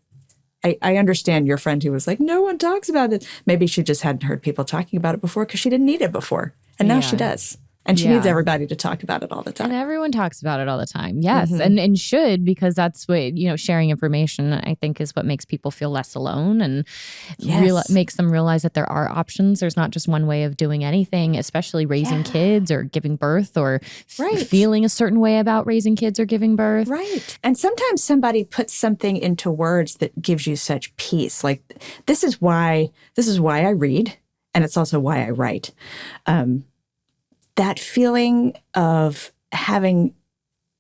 I understand your friend who was like, no one talks about it. Maybe she just hadn't heard people talking about it before because she didn't need it before. And now she does. And she needs everybody to talk about it all the time. And everyone talks about it all the time. Yes. And should, because that's what, sharing information, I think, is what makes people feel less alone and makes them realize that there are options. There's not just one way of doing anything, especially raising kids or giving birth or feeling a certain way about raising kids or giving birth. Right. And sometimes somebody puts something into words that gives you such peace. Like this is why I read, and it's also why I write. That feeling of having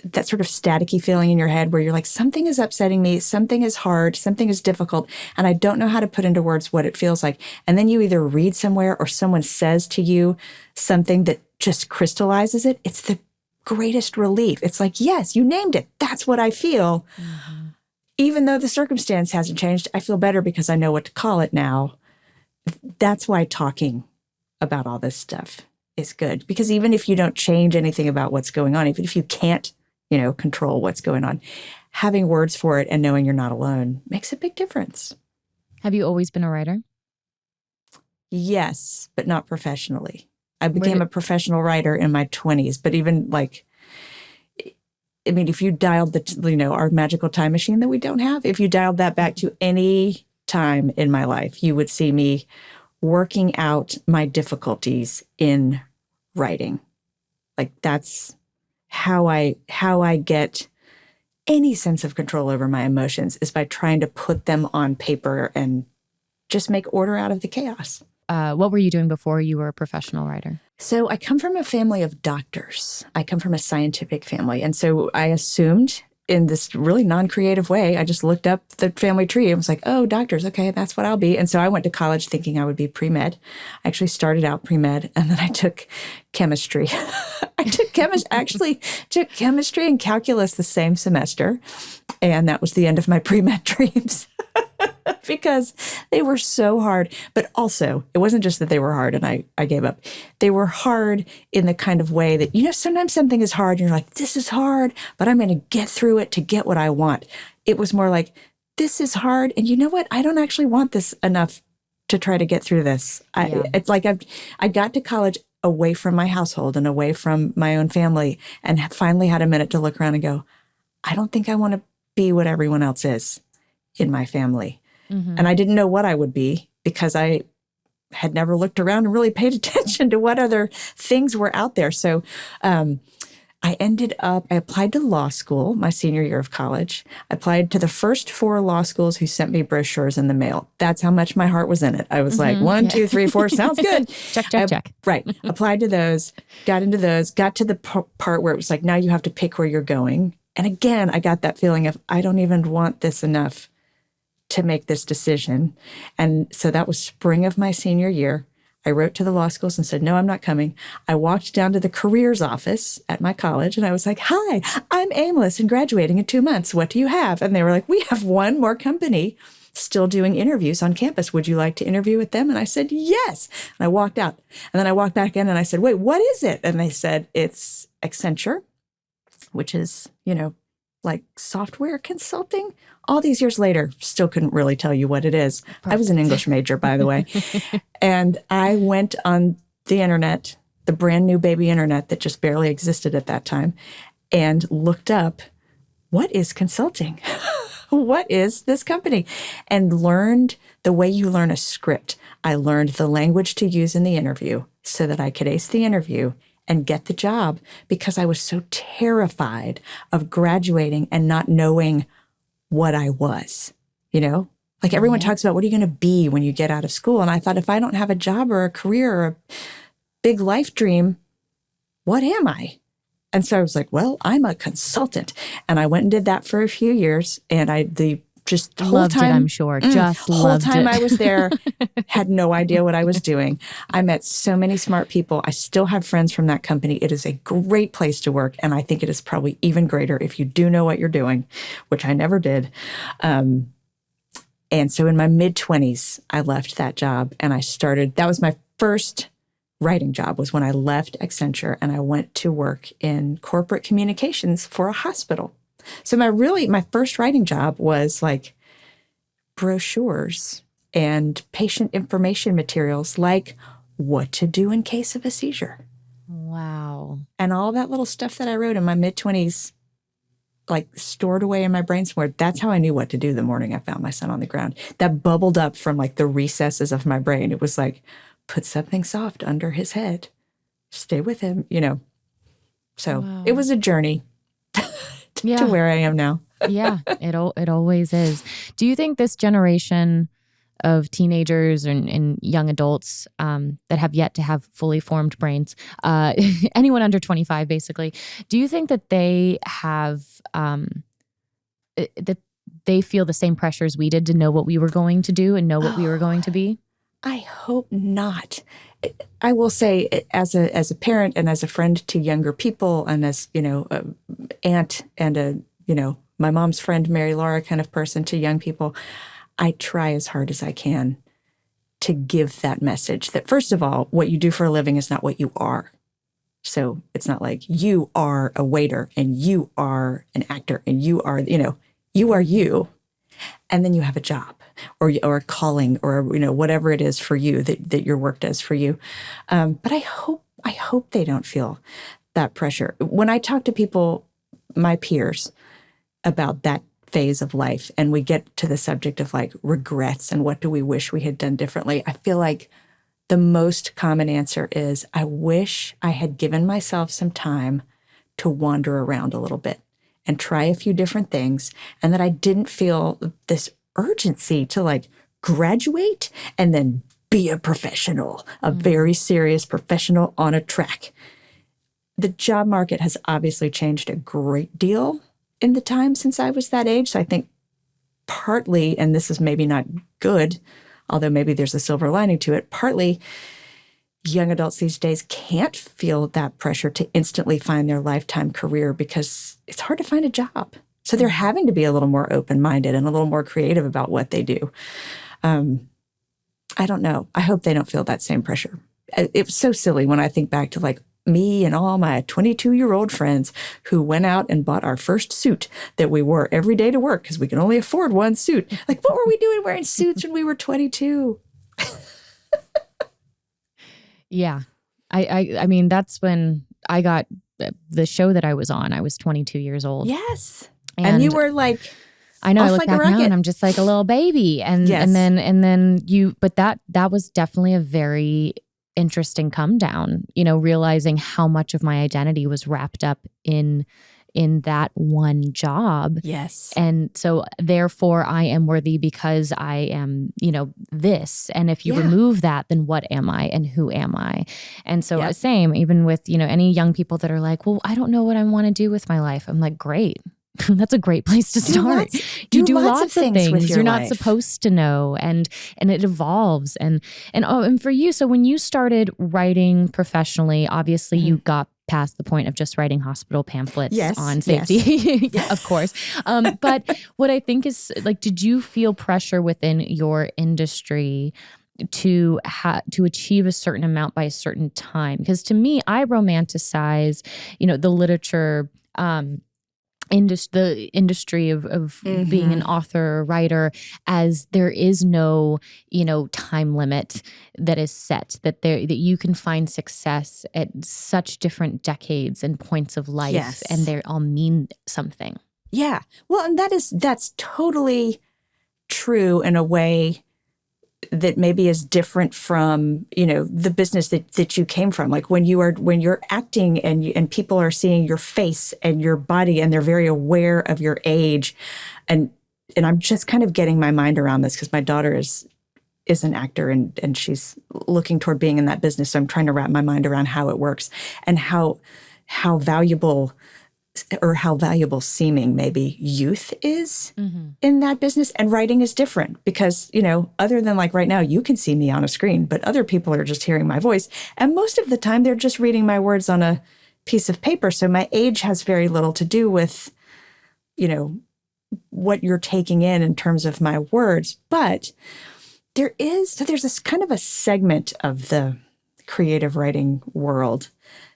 that sort of staticky feeling in your head where you're like, something is upsetting me, something is hard, something is difficult, and I don't know how to put into words what it feels like. And then you either read somewhere or someone says to you something that just crystallizes it. It's the greatest relief. It's like, yes, you named it. That's what I feel. Mm-hmm. Even though the circumstance hasn't changed, I feel better because I know what to call it now. That's why talking about all this stuff is good, because even if you don't change anything about what's going on, even if you can't, control what's going on, having words for it and knowing you're not alone makes a big difference. Have you always been a writer? Yes, but not professionally. I became a professional writer in my 20s, but even if you dialed our magical time machine that we don't have, if you dialed that back to any time in my life, you would see me working out my difficulties in writing. Like that's how I get any sense of control over my emotions, is by trying to put them on paper and just make order out of the chaos. What were you doing before you were a professional writer? So I come from a family of doctors. I come from a scientific family. And so I assumed, in this really non-creative way, I just looked up the family tree and was like, oh, doctors, okay, that's what I'll be. And so I went to college thinking I would be pre-med. I actually started out pre-med, and then I took chemistry. I took chemistry and calculus the same semester. And that was the end of my pre-med dreams. Because they were so hard. But also, it wasn't just that they were hard and I gave up. They were hard in the kind of way that, sometimes something is hard and you're like, this is hard, but I'm going to get through it to get what I want. It was more like, this is hard, and you know what? I don't actually want this enough to try to get through this. It's like I got to college away from my household and away from my own family, and finally had a minute to look around and go, I don't think I want to be what everyone else is in my family. Mm-hmm. And I didn't know what I would be because I had never looked around and really paid attention to what other things were out there. So I applied to law school my senior year of college. I applied to the first 4 law schools who sent me brochures in the mail. That's how much my heart was in it. I was like, 1, 2, 3, 4, sounds good. Check. Right. Applied to those, got into those, got to the part where it was like, now you have to pick where you're going. And again, I got that feeling of, I don't even want this enough to make this decision. And so that was spring of my senior year. I wrote to the law schools and said, no, I'm not coming. I walked down to the careers office at my college and I was like, hi, I'm aimless and graduating in 2 months. What do you have? And they were like, we have one more company still doing interviews on campus. Would you like to interview with them? And I said, yes. And I walked out. And then I walked back in and I said, wait, what is it? And they said, it's Accenture, which is, like software consulting. All these years later, still couldn't really tell you what it is. Perfect. I was an English major, by the way. And I went on the internet, the brand new baby internet that just barely existed at that time, and looked up, what is consulting? What is this company? And learned the way you learn a script. I learned the language to use in the interview so that I could ace the interview and get the job, because I was so terrified of graduating and not knowing what I was, Like everyone talks about, what are you going to be when you get out of school? And I thought, if I don't have a job or a career or a big life dream, what am I? And so I was like, well, I'm a consultant. And I went and did that for a few years. And the whole loved time, it, I'm sure. Just whole loved time it. I was there, had no idea what I was doing. I met so many smart people. I still have friends from that company. It is a great place to work. And I think it is probably even greater if you do know what you're doing, which I never did. And so in my mid-20s, I left that job and that was my first writing job, was when I left Accenture and I went to work in corporate communications for a hospital. So my first writing job was like brochures and patient information materials, like what to do in case of a seizure. Wow. And all that little stuff that I wrote in my mid-20s, like stored away in my brain somewhere. That's how I knew what to do the morning I found my son on the ground. That bubbled up from like the recesses of my brain. It was like, put something soft under his head. Stay with him, So wow. It was a journey to where I am now. Yeah, it always is. Do you think this generation of teenagers and young adults that have yet to have fully formed brains, anyone under 25 basically, do you think that they have, that they feel the same pressures we did to know what we were going to do and know what we were going to be? I hope not. I will say, as a parent and as a friend to younger people, and as an aunt and my mom's friend, Mary Laura kind of person to young people, I try as hard as I can to give that message that, first of all, what you do for a living is not what you are. So it's not like you are a waiter and you are an actor and you are, you are you, and then you have a job or a calling or whatever it is for you that your work does for you. But I hope they don't feel that pressure. When I talk to people, my peers, about that phase of life, and we get to the subject of like regrets and what do we wish we had done differently, I feel like the most common answer is, I wish I had given myself some time to wander around a little bit and try a few different things, and that I didn't feel this urgency to like graduate and then be a professional, a very serious professional on a track. The job market has obviously changed a great deal in the time since I was that age. So I think partly, and this is maybe not good, although maybe there's a silver lining to it, partly young adults these days can't feel that pressure to instantly find their lifetime career because it's hard to find a job. So they're having to be a little more open-minded and a little more creative about what they do. I don't know. I hope they don't feel that same pressure. It's so silly when I think back to like me and all my 22-year-old friends who went out and bought our first suit that we wore every day to work because we could only afford one suit. Like, what were we doing wearing suits when we were 22? Yeah. I mean, that's when I got the show that I was on. I was 22 years old. Yes. And you were like, I know, I look like back now and I'm just like a little baby. And yes. and then but that was definitely a very interesting come down, realizing how much of my identity was wrapped up in that one job. Yes. And so therefore I am worthy because I am, this. And if you remove that, then what am I and who am I? And so same, even with, any young people that are like, well, I don't know what I want to do with my life. I'm like, great. That's a great place to start. You do lots of things with your you're not life. supposed to know, and it evolves. And for you, so when you started writing professionally, obviously you got past the point of just writing hospital pamphlets on safety, of course. But what I think is like, did you feel pressure within your industry to achieve a certain amount by a certain time? Because to me, I romanticize, the literature, the industry of being an author or writer, as there is no time limit that is set, that you can find success at such different decades and points of life, and they all mean something. Yeah. Well, and that's totally true in a way that maybe is different from, the business that you came from. Like when you're acting and people are seeing your face and your body and they're very aware of your age. And I'm just kind of getting my mind around this because my daughter is an actor and she's looking toward being in that business. So I'm trying to wrap my mind around how it works and how valuable seeming maybe youth is in that business. And writing is different because, other than like right now, you can see me on a screen, but other people are just hearing my voice. And most of the time they're just reading my words on a piece of paper. So my age has very little to do with, what you're taking in terms of my words. But there's this kind of a segment of the creative writing world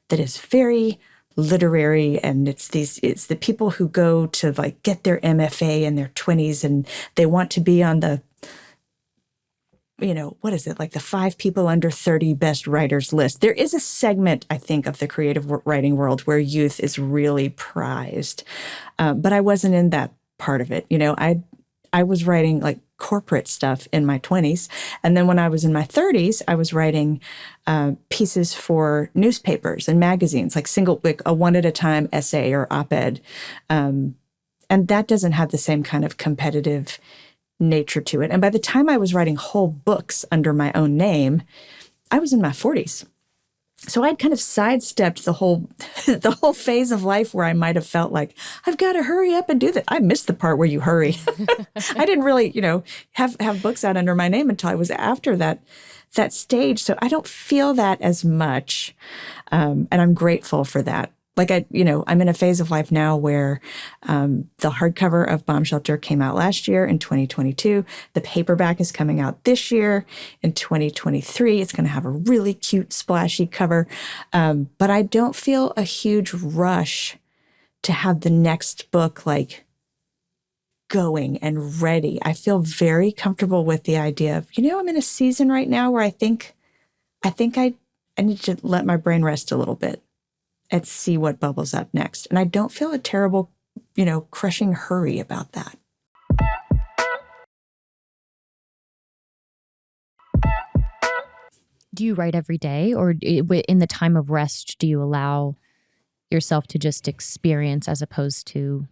that is very literary, and it's the people who go to like get their MFA in their 20s and they want to be on the what is it, like the 5 people under 30 best writers list. There is a segment, I think, of the creative writing world where youth is really prized, but I wasn't in that part of it. I was writing like corporate stuff in my 20s. And then when I was in my 30s, I was writing pieces for newspapers and magazines, like a one-at-a-time essay or op-ed. And that doesn't have the same kind of competitive nature to it. And by the time I was writing whole books under my own name, I was in my 40s. So I'd kind of sidestepped the whole phase of life where I might have felt like, I've got to hurry up and do that. I missed the part where you hurry. I didn't really, have books out under my name until I was after that stage. So I don't feel that as much. And I'm grateful for that. Like I'm in a phase of life now where the hardcover of Bomb Shelter came out last year in 2022. The paperback is coming out this year in 2023. It's going to have a really cute, splashy cover. But I don't feel a huge rush to have the next book like going and ready. I feel very comfortable with the idea of, I'm in a season right now where I think I need to let my brain rest a little bit and see what bubbles up next. And I don't feel a terrible, crushing hurry about that. Do you write every day, or in the time of rest, do you allow yourself to just experience as opposed to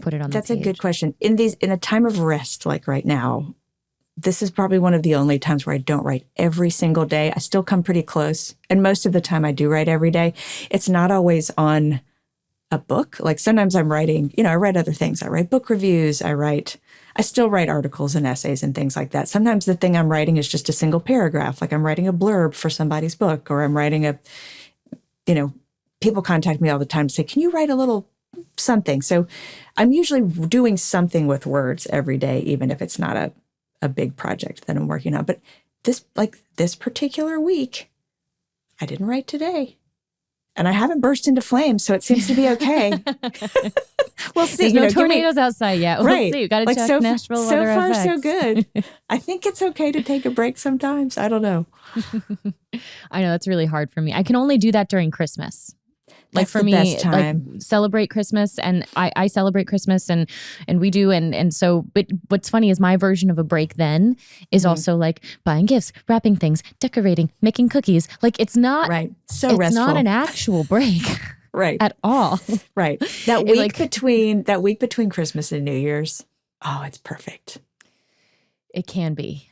put it on the page? That's a good question. In a time of rest, like right now, this is probably one of the only times where I don't write every single day. I still come pretty close. And most of the time I do write every day. It's not always on a book. Like sometimes I'm writing, I write other things. I write book reviews. I still write articles and essays and things like that. Sometimes the thing I'm writing is just a single paragraph. Like I'm writing a blurb for somebody's book, or I'm writing people contact me all the time to say, can you write a little something? So I'm usually doing something with words every day, even if it's not a big project that I'm working on. But this particular week, I didn't write today. And I haven't burst into flames, so it seems to be okay. We'll see. There's no tornadoes outside yet. We'll right. see. We've got to check Nashville weather So far, FX. so good. I think it's okay to take a break sometimes. I don't know. I know that's really hard for me. I can only do that during Christmas. Like for me, best time. like celebrate Christmas, and I celebrate Christmas, and we do, and so. But what's funny is my version of a break then is also like buying gifts, wrapping things, decorating, making cookies. Like it's not right. So it's restful. not an actual break, right? At all, right? That week between Christmas and New Year's, oh, it's perfect. It can be.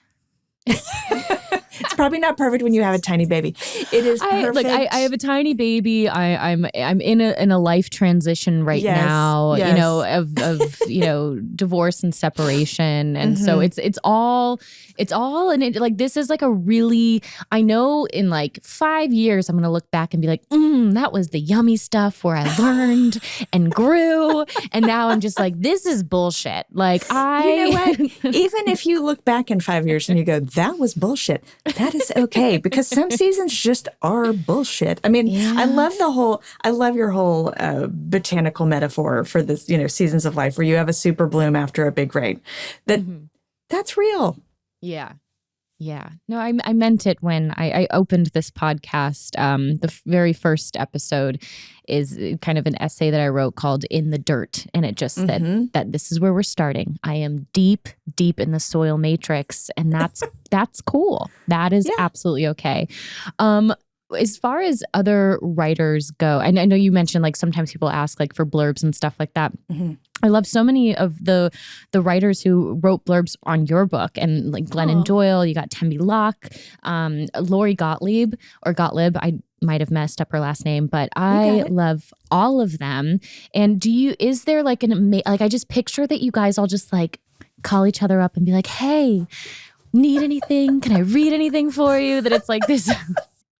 It's probably not perfect when you have a tiny baby. It is perfect. I have a tiny baby. I'm in a life transition right now. Yes. You know, of you know, divorce and separation, and so it's all and it like this is like a really, I know in like 5 years I'm gonna look back and be like, that was the yummy stuff where I learned and grew, and now I'm just like, this is bullshit. Like You know what? Even if you look back in 5 years and you go, that was bullshit, that is okay, because some seasons just are bullshit. I mean, I love your whole botanical metaphor for this, you know, seasons of life where you have a super bloom after a big rain. That's real. Yeah. Yeah. No, I meant it when I opened this podcast. The very first episode is kind of an essay that I wrote called In the Dirt. And it just said that this is where we're starting. I am deep, deep in the soil matrix. And that's cool. That is absolutely okay. As far as other writers go, and I know you mentioned like sometimes people ask like for blurbs and stuff like that. I love so many of the writers who wrote blurbs on your book, and like Glennon Doyle, you got Tembi Locke, Lori Gottlieb. I might have messed up her last name, but I love all of them. And is there like like I just picture that you guys all just like call each other up and be like, hey, need anything? Can I read anything for you? That it's like this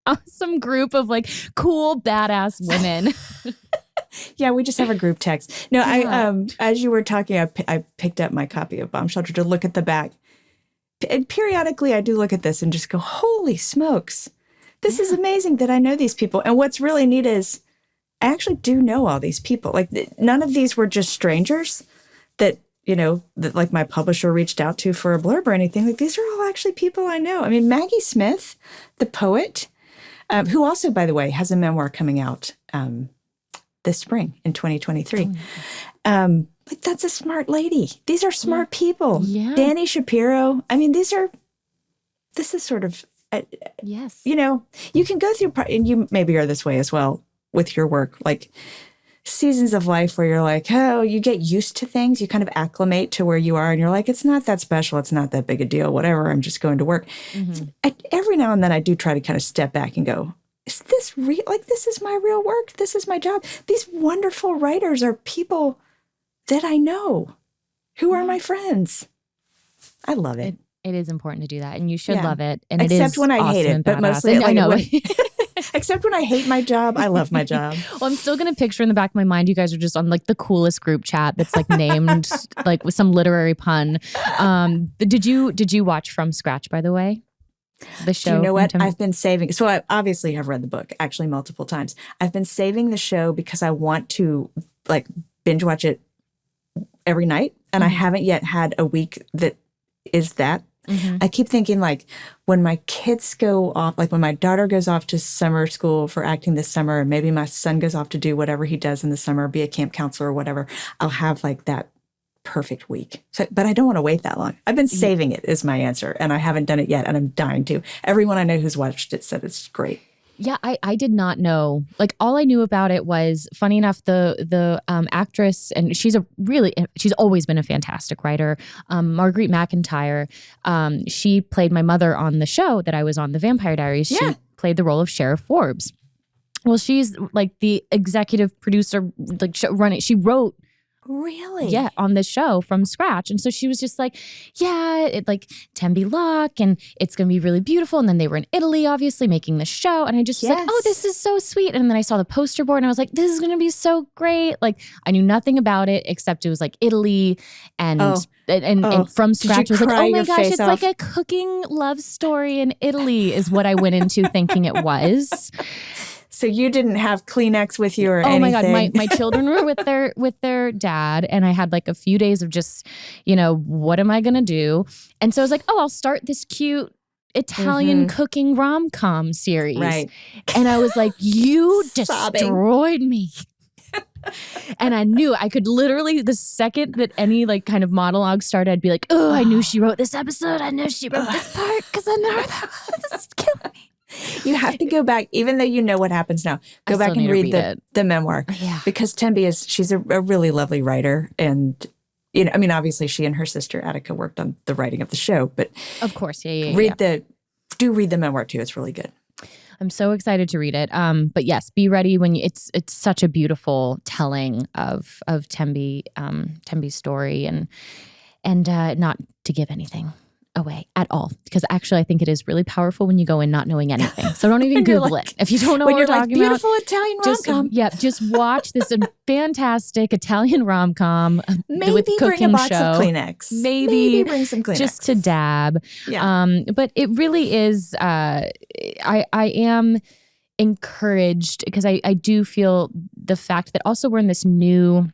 awesome group of like cool, badass women. Yeah, we just have a group text. No, I as you were talking, I picked up my copy of Bomb Shelter to look at the back. And periodically I do look at this and just go, holy smokes, this is amazing that I know these people. And what's really neat is I actually do know all these people. Like none of these were just strangers that, you know, that like my publisher reached out to for a blurb or anything. Like these are all actually people I know. I mean, Maggie Smith, the poet, who also, by the way, has a memoir coming out this spring in 2023. Like that's a smart lady. These are smart people. Yeah. Danny Shapiro. I mean, this is sort of, yes. You know, you can go through, and you maybe are this way as well with your work, like seasons of life where you're like, oh, you get used to things. You kind of acclimate to where you are and you're like, it's not that special. It's not that big a deal. Whatever. I'm just going to work. Every now and then I do try to kind of step back and go, is this real? Like, this is my real work. This is my job. These wonderful writers are people that I know who are my friends. I love it. It is important to do that, and you should love it. And except it is when I awesome hate it, but mostly I know. Except when I hate my job, I love my job. Well, I'm still gonna picture in the back of my mind you guys are just on like the coolest group chat that's like named like with some literary pun. Did you watch From Scratch, by the way? The show. Do you know what? I've been saving. So I obviously have read the book actually multiple times. I've been saving the show because I want to like binge watch it every night, and I haven't yet had a week that is that. I keep thinking like when my kids go off, like when my daughter goes off to summer school for acting this summer, and maybe my son goes off to do whatever he does in the summer, be a camp counselor or whatever, I'll have like that perfect week. So, but I don't want to wait that long. I've been saving it is my answer, and I haven't done it yet, and I'm dying to. Everyone I know who's watched it said it's great. Yeah, I did not know. Like all I knew about it was, funny enough, the actress, and she's always been a fantastic writer. Marguerite McIntyre, she played my mother on the show that I was on, The Vampire Diaries. She played the role of Sheriff Forbes. Well, she's like the executive producer, like showrunning. She wrote. Really? Yeah, on the show from scratch. And so she was just like, like Tembi Locke, and it's going to be really beautiful. And then they were in Italy, obviously, making the show. And I just was like, oh, this is so sweet. And then I saw the poster board and I was like, this is going to be so great. Like I knew nothing about it except it was like Italy and from scratch. I was like, oh my gosh, it's like a cooking love story in Italy is what I went into thinking it was. So you didn't have Kleenex with you or anything? Oh my God, my children were with their dad, and I had like a few days of just, what am I gonna do? And so I was like, oh, I'll start this cute Italian cooking rom-com series. Right. And I was like, you destroyed me. And I knew I could literally, the second that any like kind of monologue started, I'd be like, oh, I knew she wrote this episode. I knew she wrote this part because I know that this is killing me. You have to go back, even though you know what happens now. Go back and read the memoir. Yeah. Because Tembi she's a really lovely writer. And, obviously she and her sister Attica worked on the writing of the show. But of course, read do read the memoir too. It's really good. I'm so excited to read it. But yes, be ready when it's such a beautiful telling of Tembi's story, and not to give anything away at all, because actually I think it is really powerful when you go in not knowing anything. So don't even Google it if you don't know what we're talking about. Beautiful Italian rom-com. Just watch this fantastic Italian rom-com with cooking bring a box show. Of Kleenex. Maybe bring some Kleenex just to dab. Yeah. But it really is. I am encouraged because I do feel the fact that also we're in this new.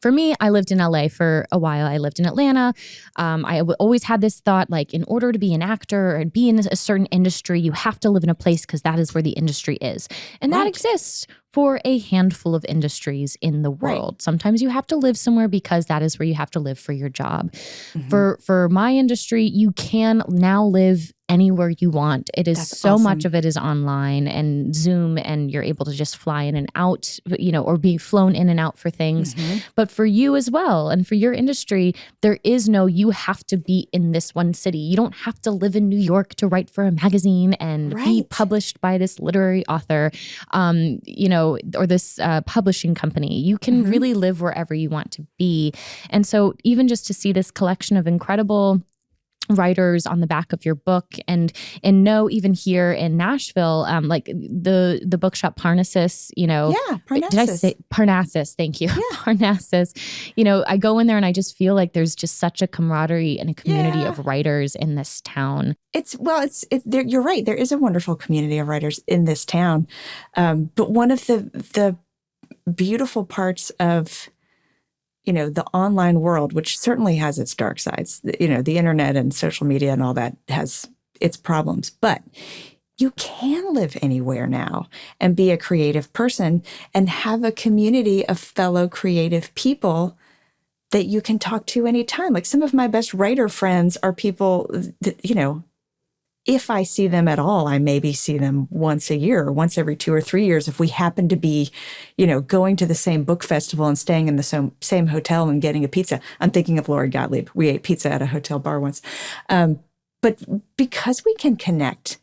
For me, I lived in LA for a while. I lived in Atlanta. I always had this thought, like, in order to be an actor or be in a certain industry, you have to live in a place because that is where the industry is. And that exists for a handful of industries in the world. Right. Sometimes you have to live somewhere because that is where you have to live for your job. Mm-hmm. For my industry, you can now live anywhere you want. It is That's so awesome. Much of it is online and Zoom, and you're able to just fly in and out, or be flown in and out for things. Mm-hmm. But for you as well, and for your industry, there is no, you have to be in this one city. You don't have to live in New York to write for a magazine and be published by this literary author, or this publishing company. You can mm-hmm. really live wherever you want to be. And so even just to see this collection of incredible writers on the back of your book, and know even here in Nashville, like the bookshop Parnassus, Parnassus. Did I say Parnassus? Thank you. Yeah. Parnassus. I go in there and I just feel like there's just such a camaraderie and a community of writers in this town. You're right. There is a wonderful community of writers in this town. But one of the beautiful parts of the online world, which certainly has its dark sides, the internet and social media and all that has its problems, but you can live anywhere now and be a creative person and have a community of fellow creative people that you can talk to anytime. Like, some of my best writer friends are people that, if I see them at all, I maybe see them once a year or once every 2 or 3 years. If we happen to be, going to the same book festival and staying in the same hotel and getting a pizza. I'm thinking of Lori Gottlieb. We ate pizza at a hotel bar once. But because we can connect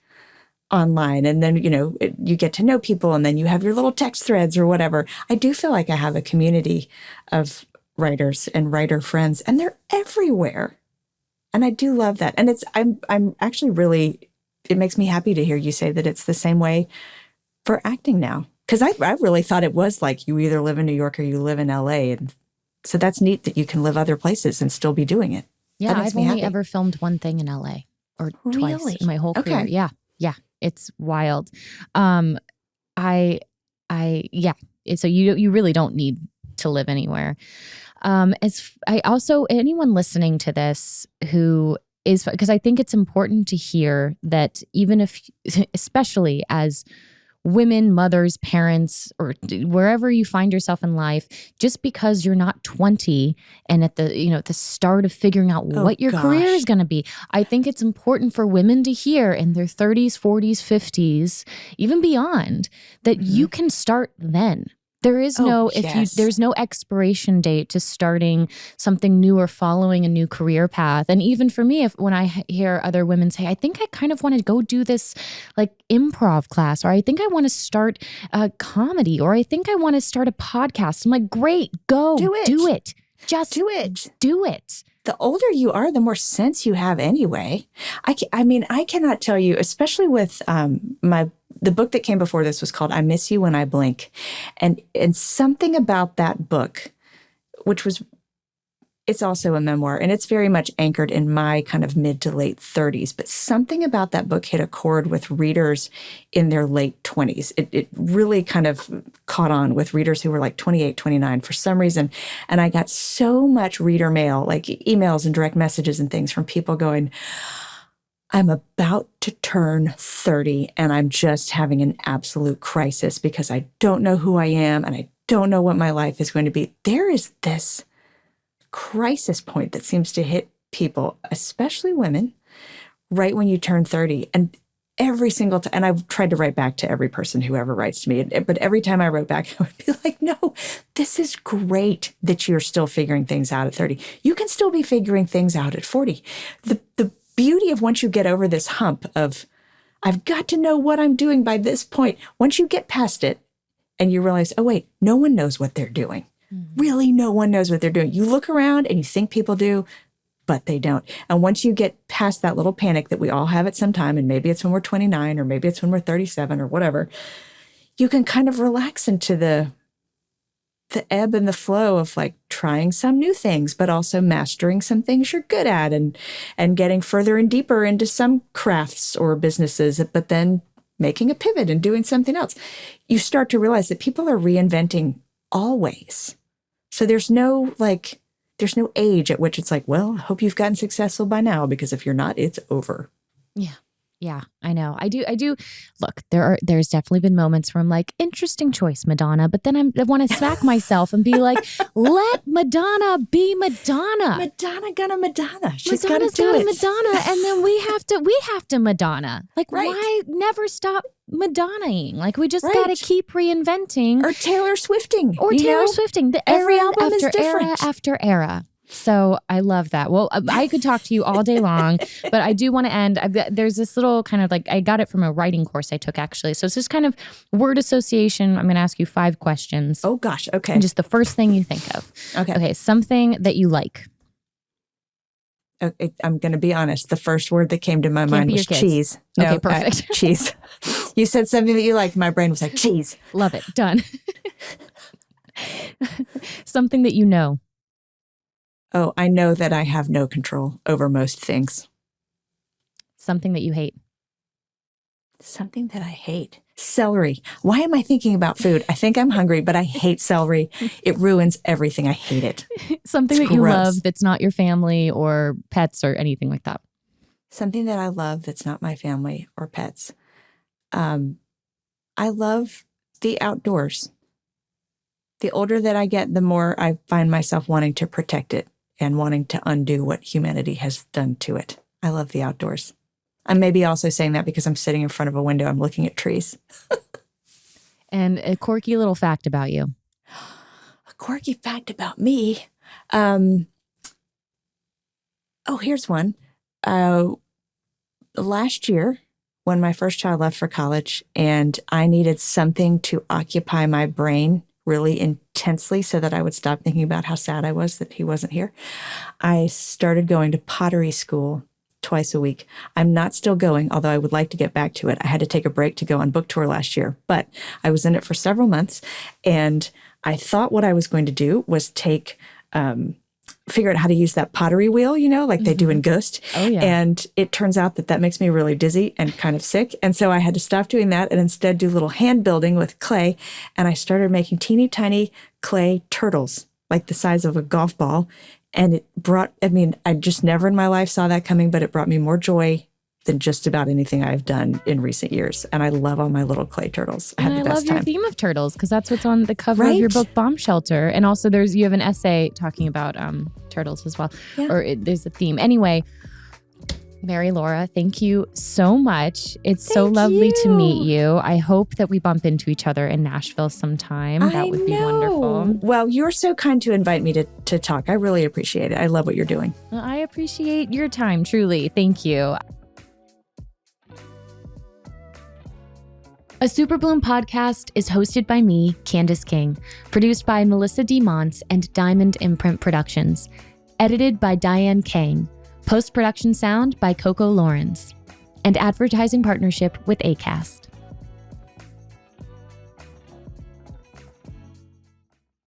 online and then, you get to know people and then you have your little text threads or whatever, I do feel like I have a community of writers and writer friends, and they're everywhere. And I do love that. And I'm actually really, it makes me happy to hear you say that it's the same way for acting now. Because I really thought it was like you either live in New York or you live in LA. And so that's neat that you can live other places and still be doing it. Yeah, I've only ever filmed one thing in LA or twice in my whole career. Okay. Yeah. It's wild. So you really don't need to live anywhere. Anyone listening to this who is, because I think it's important to hear that even if, especially as women, mothers, parents, or wherever you find yourself in life, just because you're not 20 and at the start of figuring out what your career is going to be, I think it's important for women to hear in their 30s, 40s, 50s, even beyond, that you can start then. There is there's no expiration date to starting something new or following a new career path. And even for me, when I hear other women say, I think I kind of want to go do this like improv class, or I think I want to start a comedy, or I think I want to start a podcast. I'm like, great, go do it. Just do it. Do it. The older you are, the more sense you have anyway. I cannot tell you, especially with the book that came before this was called I Miss You When I Blink. And something about that book, it's also a memoir, and it's very much anchored in my kind of mid to late 30s. But something about that book hit a chord with readers in their late 20s. It really kind of caught on with readers who were like 28, 29 for some reason. And I got so much reader mail, like emails and direct messages and things from people going, I'm about to turn 30 and I'm just having an absolute crisis because I don't know who I am and I don't know what my life is going to be. There is this crisis point that seems to hit people, especially women, right when you turn 30. And every single time, and I've tried to write back to every person who ever writes to me, but every time I wrote back, I would be like, no, this is great that you're still figuring things out at 30. You can still be figuring things out at 40. The beauty of once you get over this hump of I've got to know what I'm doing by this point. Once you get past it and you realize, oh, wait, no one knows what they're doing. Really, no one knows what they're doing. You look around and you think people do, but they don't. And once you get past that little panic that we all have at some time, and maybe it's when we're 29 or maybe it's when we're 37 or whatever, you can kind of relax into the ebb and the flow of like trying some new things, but also mastering some things you're good at and getting further and deeper into some crafts or businesses, but then making a pivot and doing something else. You start to realize that people are reinventing always. So there's no age at which it's like, well, I hope you've gotten successful by now, because if you're not, it's over. Yeah, I know. I do. Look, there's definitely been moments where I'm like, interesting choice, Madonna. But then I want to smack myself and be like, let Madonna be Madonna. Madonna gonna Madonna. She's Madonna's got to do it. Madonna, and then we have to Madonna. Like, Right. why never stop Madonnaing? Like, we just Right. got to keep reinventing. Or Taylor Swifting. Or Taylor Swifting. The Every era album is after era different. after era. So I love that. Well, I could talk to you all day long, but I do want to end. There's this little kind of like, I got it from a writing course I took actually. So it's just kind of word association. I'm going to ask you 5 questions. Oh gosh. Okay. And just the first thing you think of. Okay. Something that you like. Okay, I'm going to be honest. The first word that came to my mind was cheese. Okay, perfect. Cheese. You said something that you liked. My brain was like, cheese. Love it. Done. Something that you know. Oh, I know that I have no control over most things. Something that you hate. Something that I hate. Celery. Why am I thinking about food? I think I'm hungry, but I hate celery. It ruins everything. I hate it. Something It's that you gross. love that's not your family or pets or anything like that. Something that I love that's not my family or pets. I love the outdoors. The older that I get, the more I find myself wanting to protect it and wanting to undo what humanity has done to it. I love the outdoors. I'm maybe also saying that because I'm sitting in front of a window, I'm looking at trees. And a quirky little fact about you. A quirky fact about me. Oh, here's one. Last year, when my first child left for college and I needed something to occupy my brain really intensely so that I would stop thinking about how sad I was that he wasn't here, I started going to pottery school twice a week. I'm not still going, although I would like to get back to it. I had to take a break to go on book tour last year, but I was in it for several months, and I thought what I was going to do was figure out how to use that pottery wheel, like they do in Ghost. Oh, yeah. And it turns out that makes me really dizzy and kind of sick. And so I had to stop doing that and instead do little hand building with clay. And I started making teeny tiny clay turtles, like the size of a golf ball. And it brought, I just never in my life saw that coming, but it brought me more joy than just about anything I've done in recent years. And I love all my little clay turtles. I had the best love your time. theme of turtles because that's what's on the cover of your Right? book, Bomb Shelter. And also you have an essay talking about turtles as well. Yeah. Or there's a theme. Anyway, Mary Laura, thank you so much. It's so Thank lovely to you. meet you. I hope that we bump into each other in Nashville sometime. That would be wonderful. Well, you're so kind to invite me to talk. I really appreciate it. I love what you're doing. Well, I appreciate your time, truly. Thank you. A Super Bloom podcast is hosted by me, Candice King, produced by Melissa D. Montz and Diamond Imprint Productions, edited by Diane Kang, post-production sound by Coco Lawrence, and advertising partnership with Acast.